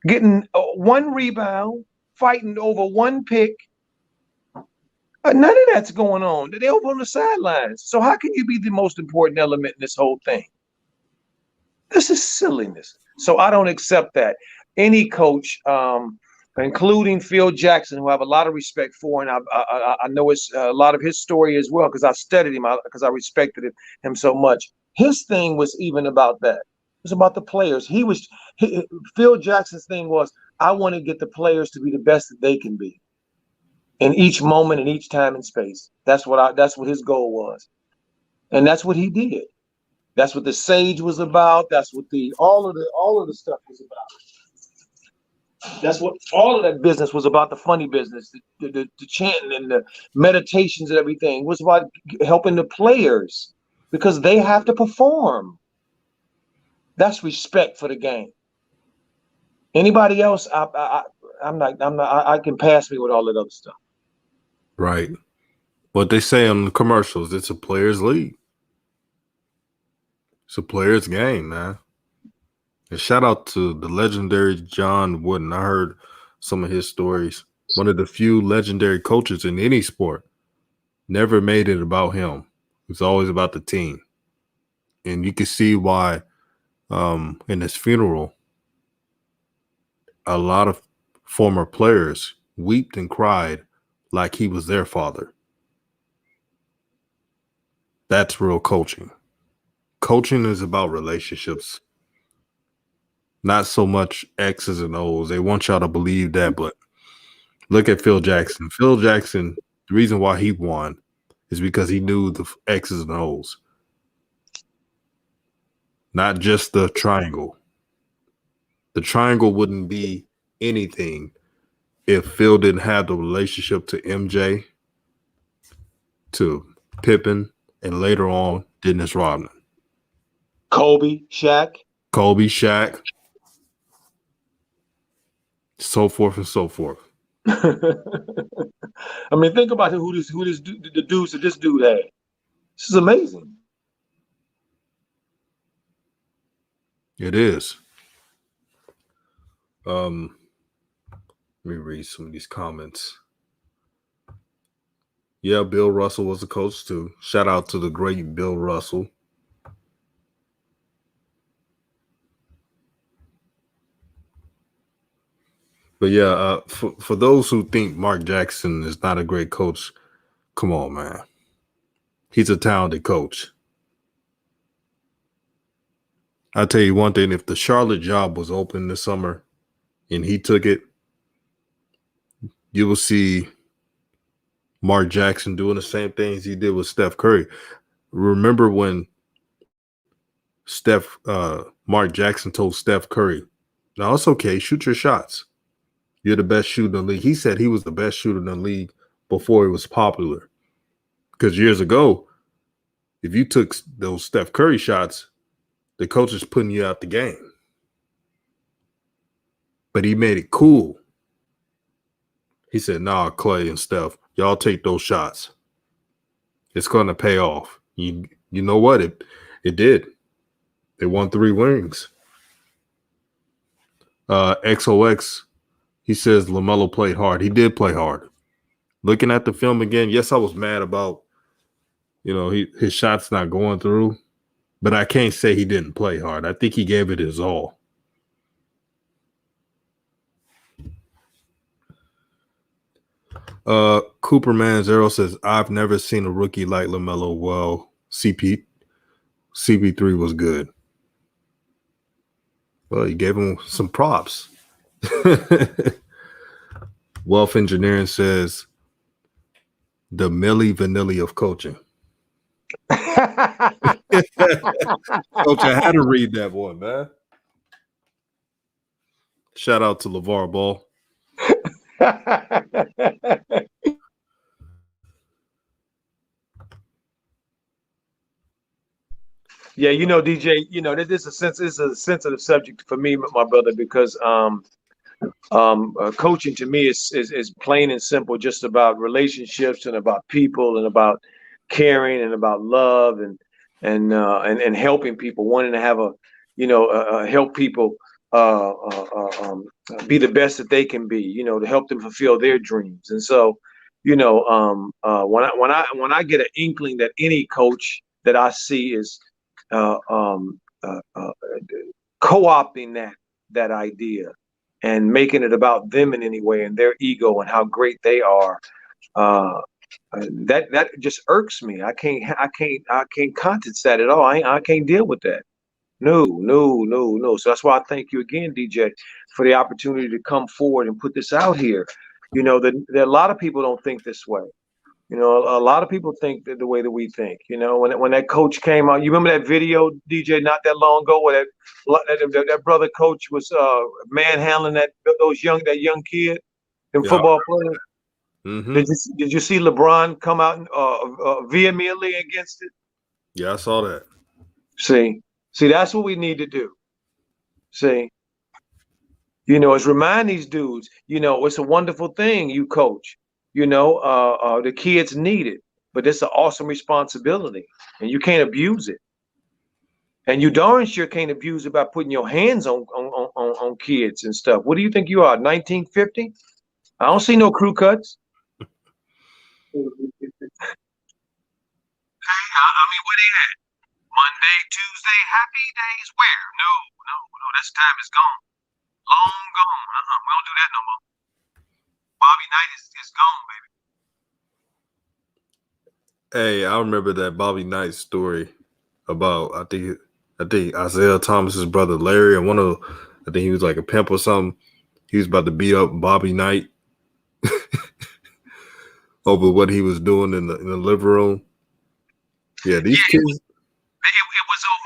getting one rebound, fighting over one pick. None of that's going on. They're over on the sidelines. So how can you be the most important element in this whole thing? This is silliness. So I don't accept that. Any coach, including Phil Jackson, who I have a lot of respect for, and I know it's a lot of his story as well because I studied him, because I respected him so much. His thing was even about that. It was about the players. Phil Jackson's thing was, I want to get the players to be the best that they can be in each moment and each time and space. That's what his goal was. And that's what he did. That's what the Sage was about. That's what all of the stuff was about. That's what all of that business was about. The funny business, the chanting and the meditations and everything was about helping the players because they have to perform. That's respect for the game. Anybody else, I'm not. I can pass me with all that other stuff. Right. What they say on the commercials, it's a player's league. It's a player's game, man. And shout out to the legendary John Wooden. I heard some of his stories. One of the few legendary coaches in any sport. Never made it about him. It was always about the team. And you can see why in his funeral, a lot of former players wept and cried like he was their father. That's real coaching. Coaching is about relationships, not so much X's and O's. They want y'all to believe that, but look at Phil Jackson. Phil Jackson, the reason why he won is because he knew the X's and O's, not just the triangle. The triangle wouldn't be anything if Phil didn't have the relationship to MJ, to Pippen, and later on Dennis Rodman. Kobe, Shaq, so forth and so forth. I mean, think about the dudes that this dude had. This is amazing. It is. Let me read some of these comments. Yeah, Bill Russell was a coach too. Shout out to the great Bill Russell. But yeah, for those who think Mark Jackson is not a great coach, come on, man. He's a talented coach. I'll tell you one thing, if the Charlotte job was open this summer and he took it, you will see Mark Jackson doing the same things he did with Steph Curry. Remember when Mark Jackson told Steph Curry, "No, it's okay, shoot your shots. You're the best shooter in the league." He said he was the best shooter in the league before he was popular. Because years ago, if you took those Steph Curry shots, the coach is putting you out the game. But he made it cool. He said, "Nah, Clay and Steph, y'all take those shots. It's going to pay off." You know what? It did. They won 3 rings. XOX, he says LaMelo played hard. He did play hard. Looking at the film again, yes, I was mad about, his shots not going through, but I can't say he didn't play hard. I think he gave it his all. Cooperman Zero says, "I've never seen a rookie like LaMelo. Well, CP3 was good." Well, he gave him some props. Wealth Engineering says, "The Milli Vanilli of coaching." Coach, I had to read that one, man. Shout out to LeVar Ball. Yeah, DJ, this is a sensitive subject for me, my brother, because coaching to me is plain and simple, just about relationships and about people and about caring and about love and helping people, wanting to have help people be the best that they can be, to help them fulfill their dreams. And so, when I get an inkling that any coach that I see is uh, um, uh, uh, co-opting that idea and making it about them in any way and their ego and how great they are, uh, that just irks me. I can't contest that at all. I can't deal with that. No, no, no, no. So that's why I thank you again, DJ, for the opportunity to come forward and put this out here. That a lot of people don't think this way. A lot of people think the way that we think. When that coach came out, you remember that video, DJ, not that long ago, where that brother coach was manhandling that young kid, them Yeah. football players. Mm-hmm. Did you see LeBron come out vehemently against it? Yeah, I saw that. See, that's what we need to do. See, is remind these dudes, it's a wonderful thing you coach. The kids need it, but it's an awesome responsibility, and you can't abuse it. And you darn sure can't abuse it by putting your hands on kids and stuff. What do you think you are, 1950? I don't see no crew cuts. Hey, I mean, where they at? Monday, Tuesday, happy days. Where? No. This time is gone. Long gone. We don't do that no more. Bobby Knight is gone, baby. Hey, I remember that Bobby Knight story about I think Isaiah Thomas's brother Larry, and I think he was like a pimp or something. He was about to beat up Bobby Knight over what he was doing in the living room. Yeah, these kids. It was over.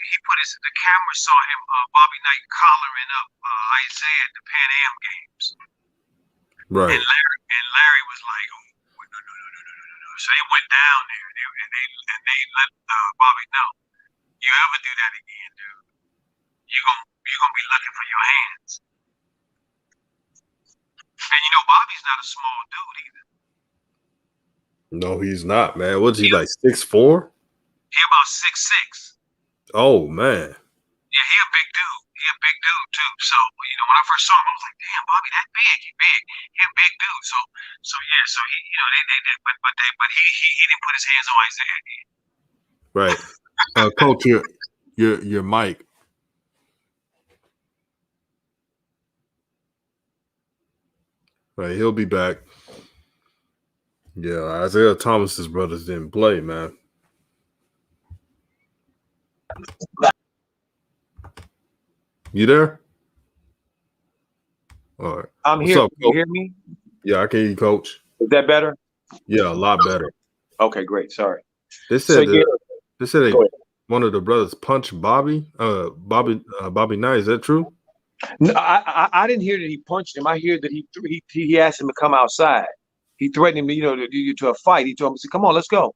He put the camera saw him, Bobby Knight collaring up Isaiah at the Pan Am games. Right. And Larry was like, oh, no. So he went down there and they let Bobby know, you ever do that again, dude, you're gonna be looking for your hands. And Bobby's not a small dude either. No, he's not, man. What's he like 6'4"? He about 6'6". Oh man. Yeah, he a big dude. He a big dude too. So when I first saw him, I was like, damn, Bobby, that big. He big. He a big dude. So yeah. So he, they did, but he didn't put his hands on Isaiah again. Right. Coach, your mic. Right, he'll be back. Yeah, Isaiah Thomas's brothers didn't play, man. You there? All right. I'm What's here. up, You Coach? hear me? Yeah, I can hear you, Coach. Is that better? Yeah, a lot better. Okay, great. Sorry. They said Go ahead. one of the brothers punched Bobby Knight. Is that true? No, I didn't hear that he punched him. I hear that he asked him to come outside. He threatened him, to a fight. He told him, "Come on, let's go.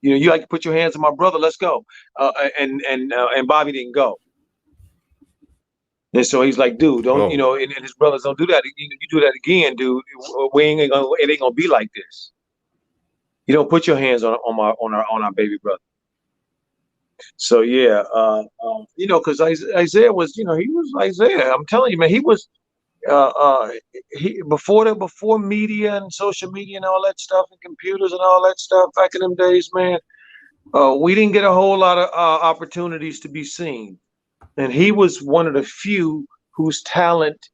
You like to put your hands on my brother. Let's go." And Bobby didn't go. And so he's like, "Dude, don't and his brothers don't do that. You do that again, dude. It ain't gonna be like this. You don't put your hands on our baby brother." So yeah, because Isaiah was, he was Isaiah. I'm telling you, man, he was. Before media and social media and all that stuff and computers and all that stuff back in them days, man, we didn't get a whole lot of opportunities to be seen, and he was one of the few whose talent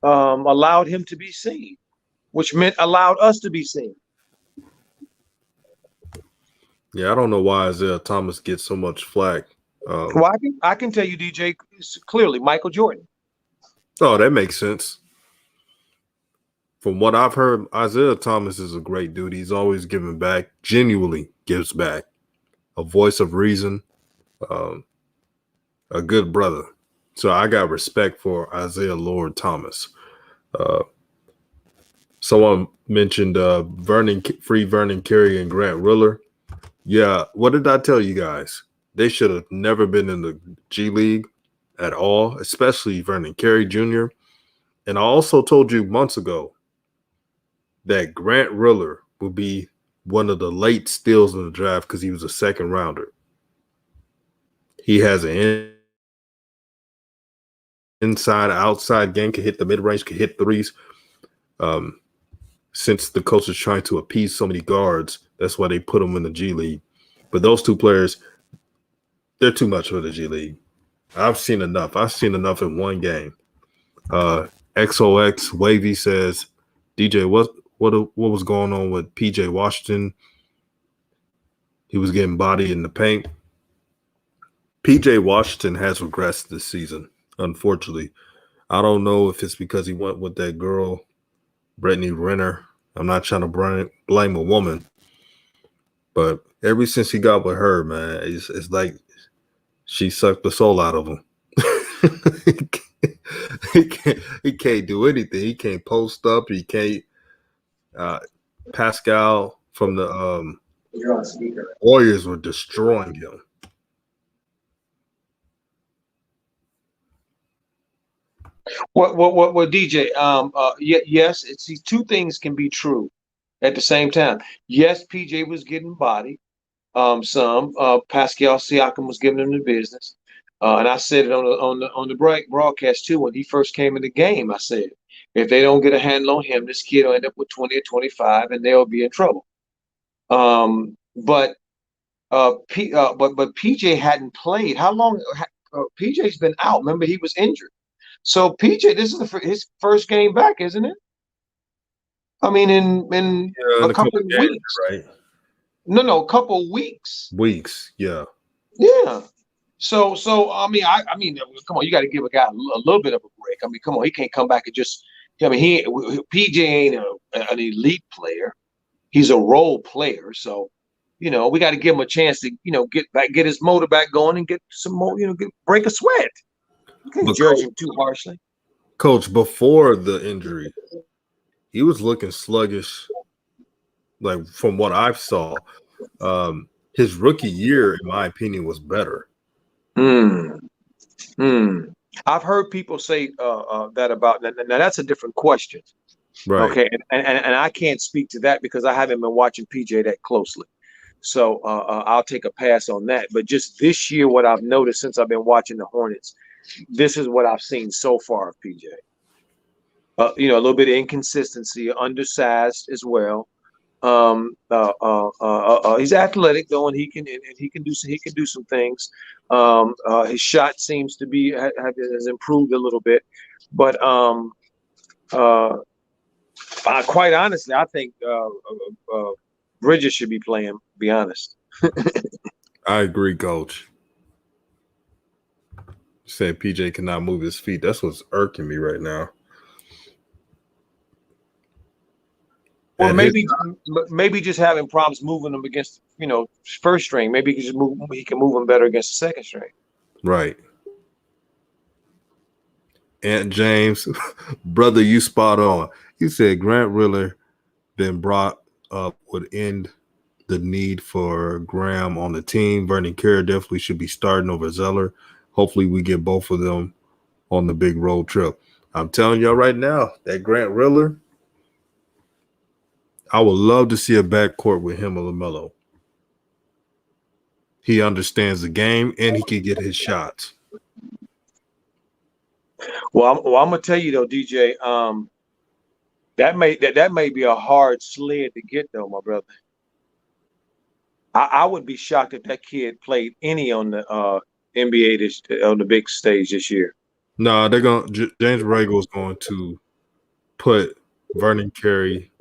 allowed him to be seen, which meant allowed us to be seen. Yeah, I don't know why Isaiah Thomas gets so much flack. Well, I can tell you, DJ, clearly, Michael Jordan. Oh, that makes sense. From what I've heard, Isaiah Thomas is a great dude. He's always giving back, genuinely gives back. A voice of reason, a good brother. So I got respect for Isaiah Lord Thomas. Someone mentioned Vernon Carey and Grant Riller. Yeah, what did I tell you guys? They should have never been in the G League at all, especially Vernon Carey Jr. And I also told you months ago that Grant Riller will be one of the late steals in the draft because he was a second rounder. He has an inside outside game, can hit the mid range, can hit threes. Since the coach is trying to appease so many guards, that's why they put him in the G League. But those two players, they're too much for the G League. I've seen enough. I've seen enough in one game. XOX Wavy says, DJ, what was going on with PJ Washington? He was getting bodied in the paint. PJ Washington has regressed this season, unfortunately. I don't know if it's because he went with that girl, Brittany Renner. I'm not trying to blame a woman, but ever since he got with her, man, it's like she sucked the soul out of him. he can't do anything. He can't post up. He can't. Pascal from the Warriors were destroying him. What, DJ? Yes, it's two things can be true at the same time. Yes, PJ was getting bodied. Some Pascal Siakam was giving him the business, and I said it on the broadcast too when he first came in the game. I said, if they don't get a handle on him, this kid will end up with 20 or 25, and they'll be in trouble. But PJ hadn't played. How long? PJ's been out. Remember, he was injured. So PJ, this is his first game back, isn't it? I mean, in a couple of weeks, right? No, a couple of weeks. Yeah. Yeah. So I mean, come on, you got to give a guy a little bit of a break. I mean, come on, he can't come back and just. I mean, PJ ain't an elite player. He's a role player. So, we got to give him a chance to, get his motor back going and get some more, break a sweat. You can't judge him too harshly. Coach, before the injury, he was looking sluggish. Like from what I saw, his rookie year, in my opinion, was better. I've heard people say that about now. That's a different question, right? Okay, and I can't speak to that because I haven't been watching PJ that closely, so I'll take a pass on that. But just this year, what I've noticed since I've been watching the Hornets, this is what I've seen so far of PJ. A little bit of inconsistency, undersized as well. He's athletic though, and he can do some things. His shot seems to be has improved a little bit, but quite honestly, I think Bridges should be playing. To be honest. I agree, Coach. Said PJ cannot move his feet. That's what's irking me right now. Or maybe just having problems moving them against, first string. Maybe he can move them better against the second string. Right. Aunt James, brother, you spot on. You said Grant Riller been brought up would end the need for Graham on the team. Vernon Carey definitely should be starting over Zeller. Hopefully we get both of them on the big road trip. I'm telling y'all right now, that Grant Riller, I would love to see a backcourt with him or LaMelo. He understands the game and he can get his shots. Well, I'm gonna tell you though, DJ, that may be a hard sled to get though, my brother. I would be shocked if that kid played any on the NBA on the big stage this year. No, they're going. James Borrego is going to put Vernon Carey.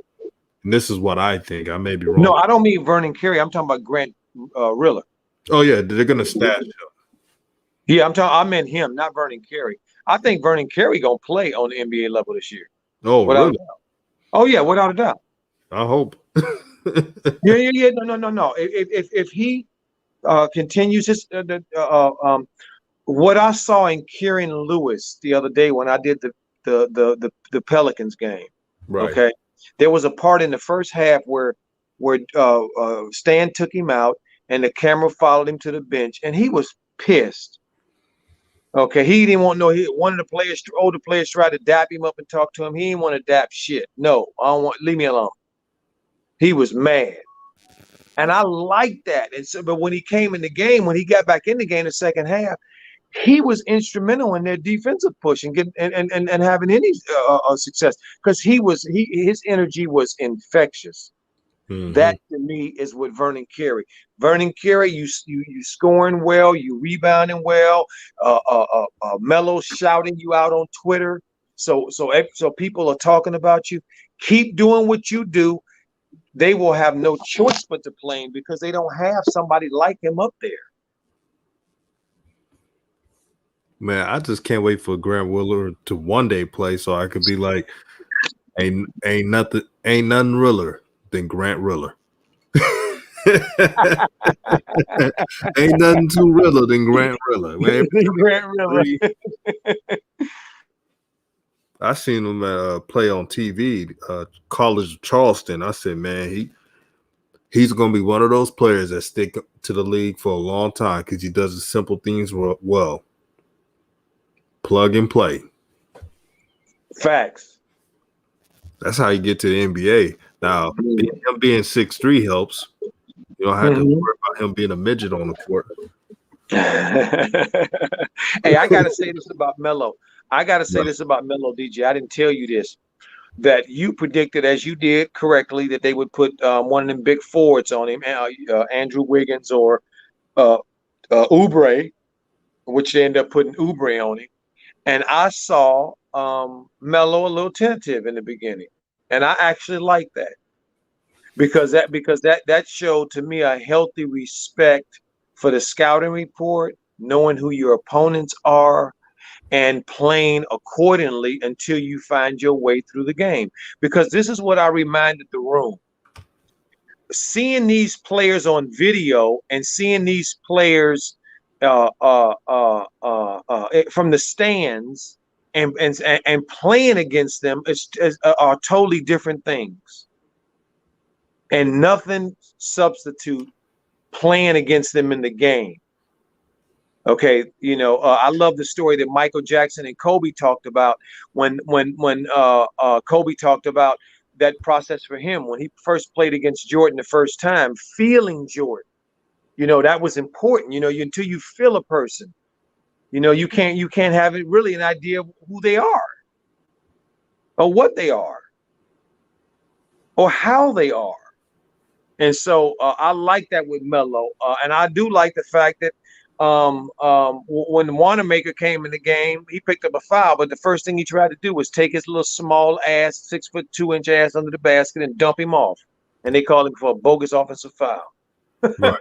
And this is what I think. I may be wrong. No, I don't mean Vernon Carey. I'm talking about Grant Riller. Oh yeah, they're going to stash him. Yeah, I meant him, not Vernon Carey. I think Vernon Carey gonna play on the NBA level this year. Oh, really? Oh yeah, without a doubt. I hope. Yeah. No. If he continues his what I saw in Kieran Lewis the other day when I did the Pelicans game. Right. Okay. There was a part in the first half where Stan took him out. and the camera followed him to the bench, and he was pissed. Okay, he didn't want no. One of the players, older players, tried to dap him up and talk to him. He didn't want to dap shit. No, I don't want. Leave me alone. He was mad, and I liked that. And so, but when he came in the game, when he got back in the game, the second half, he was instrumental in their defensive push and getting and having any success because his energy was infectious. That to me is what Vernon Carey. Vernon Carey, you scoring well, you rebounding well. Melo shouting you out on Twitter, so people are talking about you. Keep doing what you do. They will have no choice but to play him because they don't have somebody like him up there. Man, I just can't wait for Grant Riller to one day play so I could be like, ain't nothing realer than Grant Riller. Ain't nothing too realer than Grant Riller. Man, Grant Riller. I seen him play on TV, College of Charleston. I said, man, he's going to be one of those players that stick to the league for a long time because he does the simple things well. Plug and play. Facts. That's how you get to the NBA. Now, him being 6'3" helps. You don't have to worry about him being a midget on the court. Hey, I got to say this about Melo. DJ. I didn't tell you this. That you predicted, as you did correctly, that they would put one of them big forwards on him, Andrew Wiggins or Oubre, which they ended up putting Oubre on him. And I saw Melo a little tentative in the beginning, and I actually liked that because that showed to me a healthy respect for the scouting report, knowing who your opponents are, and playing accordingly until you find your way through the game. Because this is what I reminded the room. Seeing these players on video and seeing these players from the stands and playing against them are totally different things. And nothing substitute playing against them in the game. Okay, I love the story that Michael Jackson and Kobe talked about when Kobe talked about that process for him when he first played against Jordan the first time, feeling Jordan. That was important. Until you feel a person, you can't have it really an idea of who they are, or what they are, or how they are. And so I like that with Melo, and I do like the fact that. When Wanamaker came in the game, he picked up a foul, but the first thing he tried to do was take his little small ass, 6'2" ass under the basket and dump him off. And they called him for a bogus offensive foul. Right.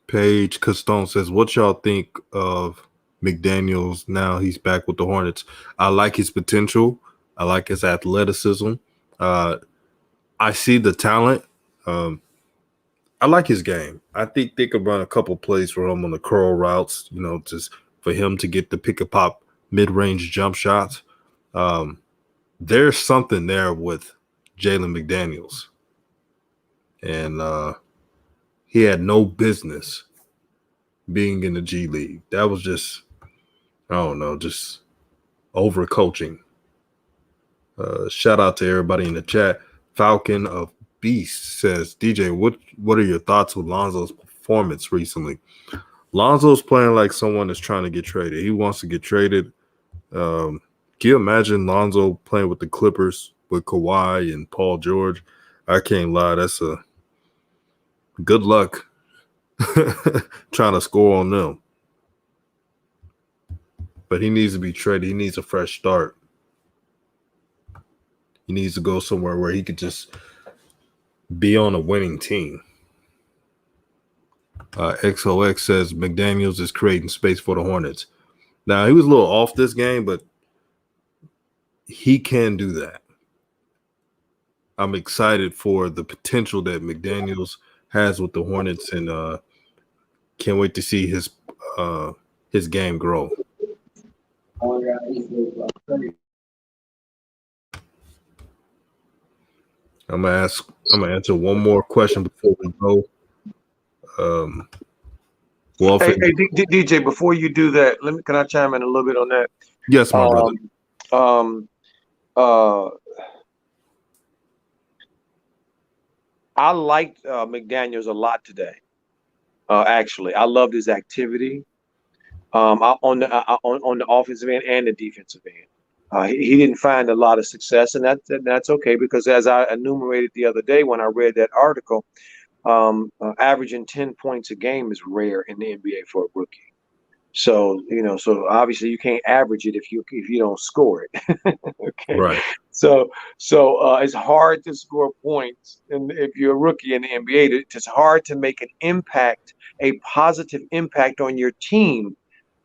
Paige Castone says, what y'all think of McDaniels now he's back with the Hornets? I like his potential. I like his athleticism. I see the talent. I like his game. I think they could run a couple plays for him on the curl routes, just for him to get the pick and pop mid-range jump shots. There's something there with Jalen McDaniels. And he had no business being in the G League. That was just, I don't know, just overcoaching. Shout out to everybody in the chat. Falcon of Beast says, DJ, what are your thoughts with Lonzo's performance recently? Lonzo's playing like someone that's trying to get traded. He wants to get traded. Can you imagine Lonzo playing with the Clippers with Kawhi and Paul George? I can't lie. That's a good luck trying to score on them. But he needs to be traded. He needs a fresh start. He needs to go somewhere where he could just be on a winning team. XOX says McDaniels is creating space for the Hornets. Now, he was a little off this game, but he can do that. I'm excited for the potential that McDaniels has with the Hornets, and can't wait to see his game grow. I'm gonna answer one more question before we go. Well, DJ, before you do that, can I chime in a little bit on that? yes, my brother. Um, uh, I liked McDaniels a lot today. Actually, I loved his activity. On the offensive end and the defensive end. He didn't find a lot of success, and that's okay because as I enumerated the other day when I read that article, averaging 10 points a game is rare in the NBA for a rookie. So so obviously you can't average it if you don't score it. Okay, Right. so it's hard to score points, and if you're a rookie in the NBA, it's hard to make an impact, a positive impact on your team,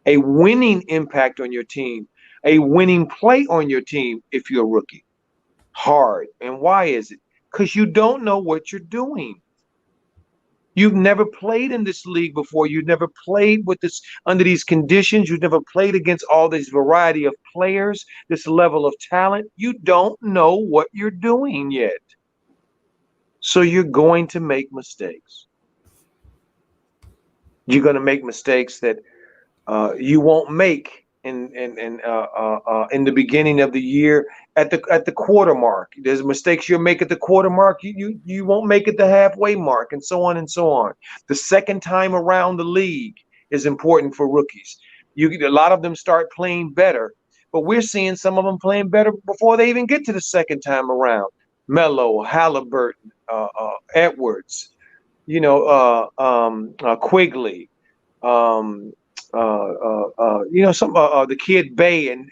a winning impact on your team, a winning play on your team if you're a rookie. Hard. And why is it? Because you don't know what you're doing. You've never played in this league before. You've never played with this under these conditions. You've never played against all this variety of players, this level of talent. You don't know what you're doing yet. So you're going to make mistakes. You're going to make mistakes that you won't make in the beginning of the year at the quarter mark. There's mistakes you'll make at the quarter mark. You won't make it the halfway mark, and so on and so on. The second time around the league is important for rookies. A lot of them start playing better, but we're seeing some of them playing better before they even get to the second time around. Melo, Halliburton, Edwards, Quigley. Um, some the kid Bay in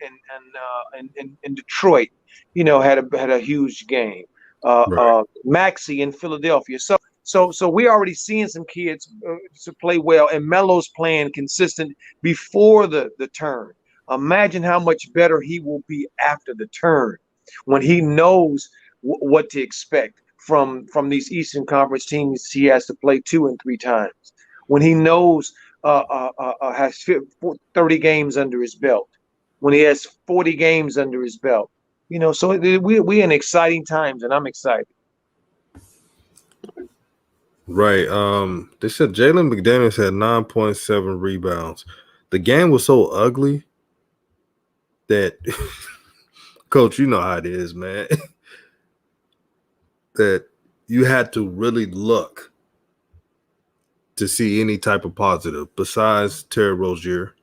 Detroit, had a huge game. Right. Maxey in Philadelphia. So we're already seeing some kids to play well, and Melo's playing consistent before the turn. Imagine how much better he will be after the turn when he knows what to expect from these Eastern Conference teams he has to play 2 and 3 times. When he knows has 30 games under his belt, when he has 40 games under his belt. So we're in exciting times, and I'm excited. Right. They said Jalen McDaniels had 9.7 rebounds. The game was so ugly that, Coach, you know how it is, man. That you had to really look to see any type of positive besides Terry Rozier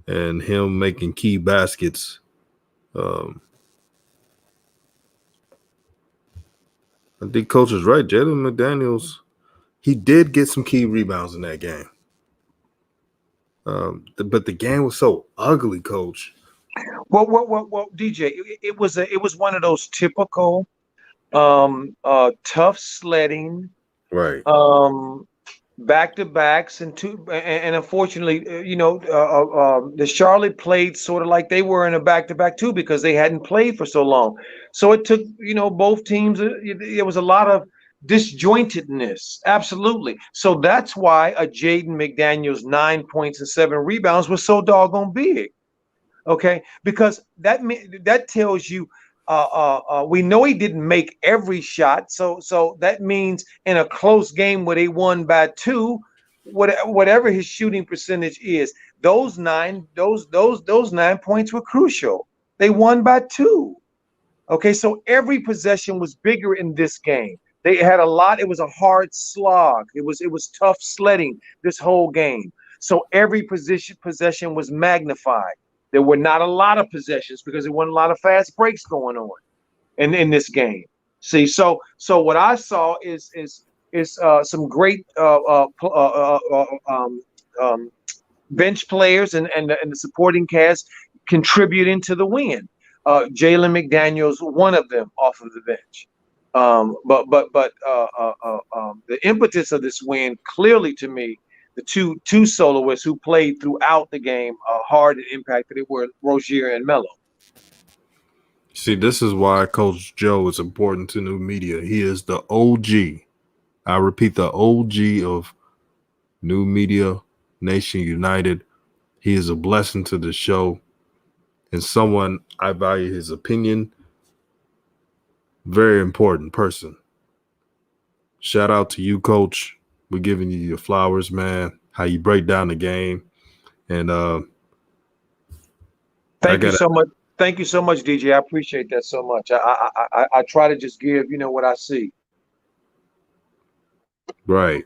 and him making key baskets. I think Coach is right. Jalen McDaniels, he did get some key rebounds in that game. But the game was so ugly, Coach. Well, DJ, it was one of those typical tough sledding, Right. back to backs, and unfortunately, the Charlotte played sort of like they were in a back to back too because they hadn't played for so long. So it took both teams. There was a lot of disjointedness, absolutely. So that's why a Jaden McDaniels 9 points and 7 rebounds was so doggone big. Okay, because that tells you we know he didn't make every shot, so that means in a close game where they won by 2, whatever his shooting percentage is, those 9 points were crucial. They won by 2. Okay, so every possession was bigger in this game. They had a lot. It was a hard slog. It was tough sledding this whole game. So every possession was magnified. There were not a lot of possessions because there weren't a lot of fast breaks going on in this game. See, so what I saw is some great bench players and the supporting cast contributing to the win. Jalen McDaniels, one of them, off of the bench. But the impetus of this win, clearly to me, the two soloists who played throughout the game hard and impacted it were Rozier and Melo. See, this is why Coach Joe is important to new media. He is the OG. I repeat, the OG of New Media Nation United. He is a blessing to the show and someone I value his opinion Very important person. Shout out to you, Coach. We're giving you your flowers, man. How you break down the game. And Thank you so much. Thank you so much, DJ. I appreciate that so much. I try to just give, what I see. Right.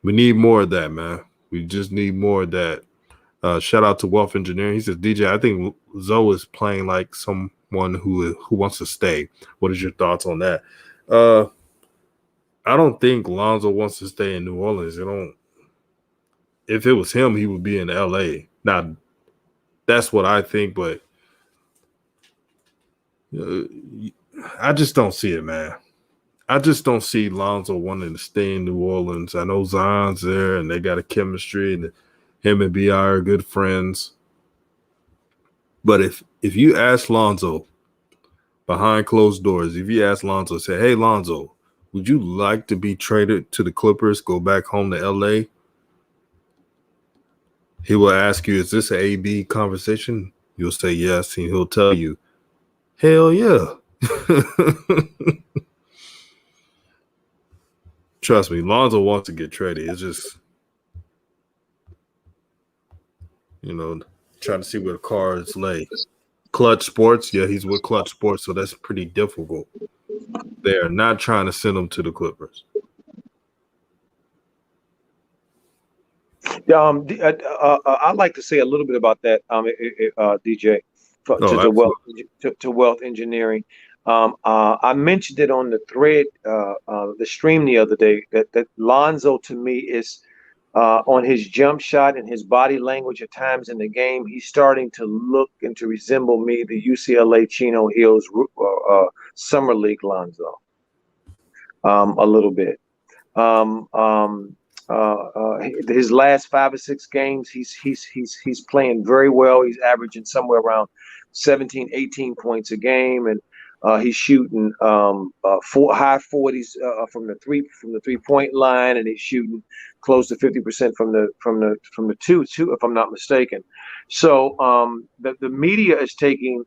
We need more of that, man. We just need more of that. Shout out to Wealth Engineering. He says, DJ, I think Zoe is playing like someone who wants to stay. What is your thoughts on that? I don't think Lonzo wants to stay in New Orleans. If it was him, he would be in LA. Now, that's what I think, but I just don't see it, man. I just don't see Lonzo wanting to stay in New Orleans. I know Zion's there and they got a chemistry, and him and B.I. are good friends. But if you ask Lonzo behind closed doors, if you ask Lonzo, say, hey, Lonzo, would you like to be traded to the Clippers, go back home to LA? He will ask you, is this an A-B conversation? You'll say yes, and he'll tell you, hell yeah. Trust me, Lonzo wants to get traded. It's just, trying to see where the cards lay. Clutch Sports, yeah, he's with Clutch Sports, so that's pretty difficult. They are not trying to send him to the Clippers. I'd like to say a little bit about that, DJ, to Wealth Engineering. I mentioned it on the thread, the stream the other day, that Lonzo to me is on his jump shot and his body language at times in the game. He's starting to look and to resemble me, the UCLA Chino Hills Summer League Lonzo, a little bit. His last 5 or 6 games, he's playing very well. He's averaging somewhere around 17, 18 points a game, and he's shooting high 40s from the 3-point line, and he's shooting close to 50% from the two, if I'm not mistaken. So the media is taking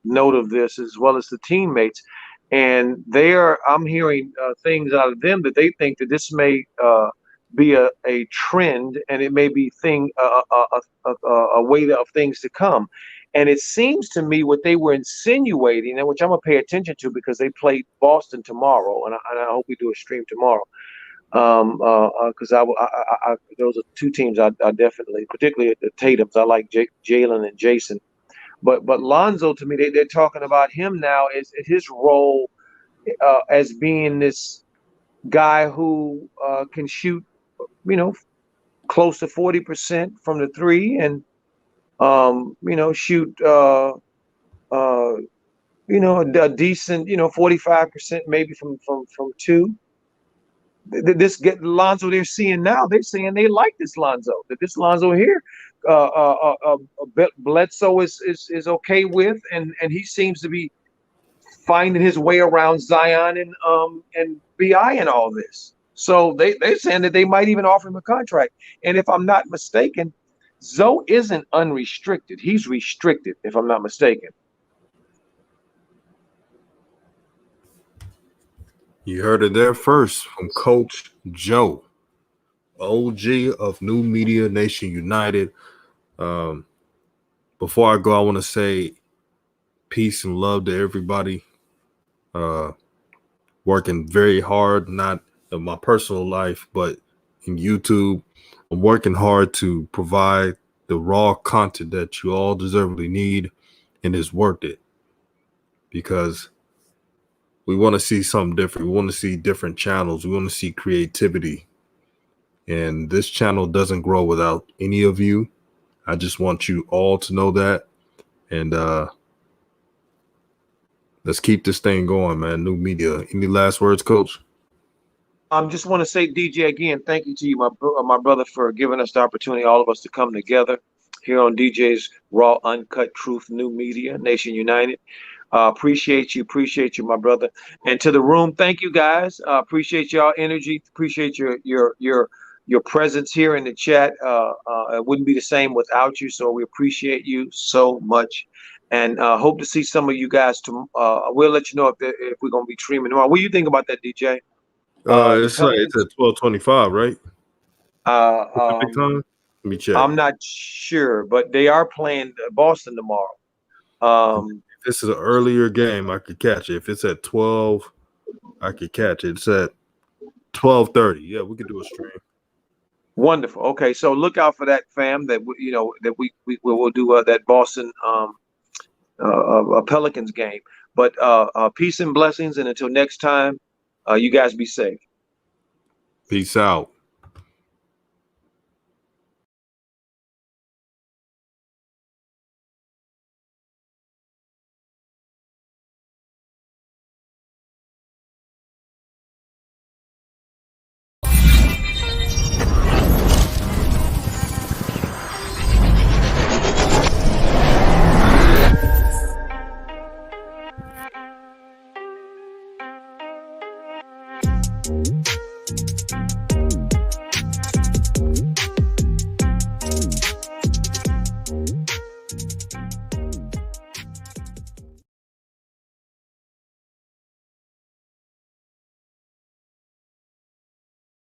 note of this, as well as the teammates, and I'm hearing things out of them that they think that this may be a trend, and it may be a way of things to come. And it seems to me what they were insinuating, and which I'm gonna pay attention to because they play Boston tomorrow, and I hope we do a stream tomorrow. Because those are 2 teams I definitely, particularly the Tatums, I like Jalen and Jason. But Lonzo, to me, they're talking about him now as his role as being this guy who can shoot, close to 40% from the 3, and shoot a decent 45% maybe from 2. This Lonzo they're seeing now, they're saying they like this Lonzo, that this Lonzo here Bledsoe is okay with, and he seems to be finding his way around Zion and BI and all this. So they're saying that they might even offer him a contract. And if I'm not mistaken, Zoe isn't unrestricted. He's restricted, if I'm not mistaken. You heard it there first from Coach Joe, OG of New Media Nation United. Before I go, I want to say peace and love to everybody. Working very hard, not in my personal life, but in YouTube. I'm working hard to provide the raw content that you all deservedly need, and it's worth it, because we want to see something different. We want to see different channels. We want to see creativity. And this channel doesn't grow without any of you. I just want you all to know that. And let's keep this thing going, man. New media. Any last words, Coach? Just want to say, DJ, again, thank you to you, my brother, for giving us the opportunity, all of us, to come together here on DJ's Raw Uncut Truth New Media Nation United. Appreciate you, my brother. And to the room, thank you, guys. Appreciate y'all energy. Appreciate your presence here in the chat. It wouldn't be the same without you, so we appreciate you so much. and hope to see some of you guys. We'll let you know if we're gonna be streaming tomorrow. What do you think about that, DJ? The It's like it's Pelicans. at 12:25, right? Uh, Pacific um, time. Let me check. I'm not sure, but they are playing Boston tomorrow. If this is an earlier game, I could catch it. If it's at 12, I could catch it. It's at 12:30. Yeah, we could do a stream. Wonderful. Okay, so look out for that, fam. That we will do that Boston Pelicans game. But peace and blessings, and until next time, you guys be safe. Peace out.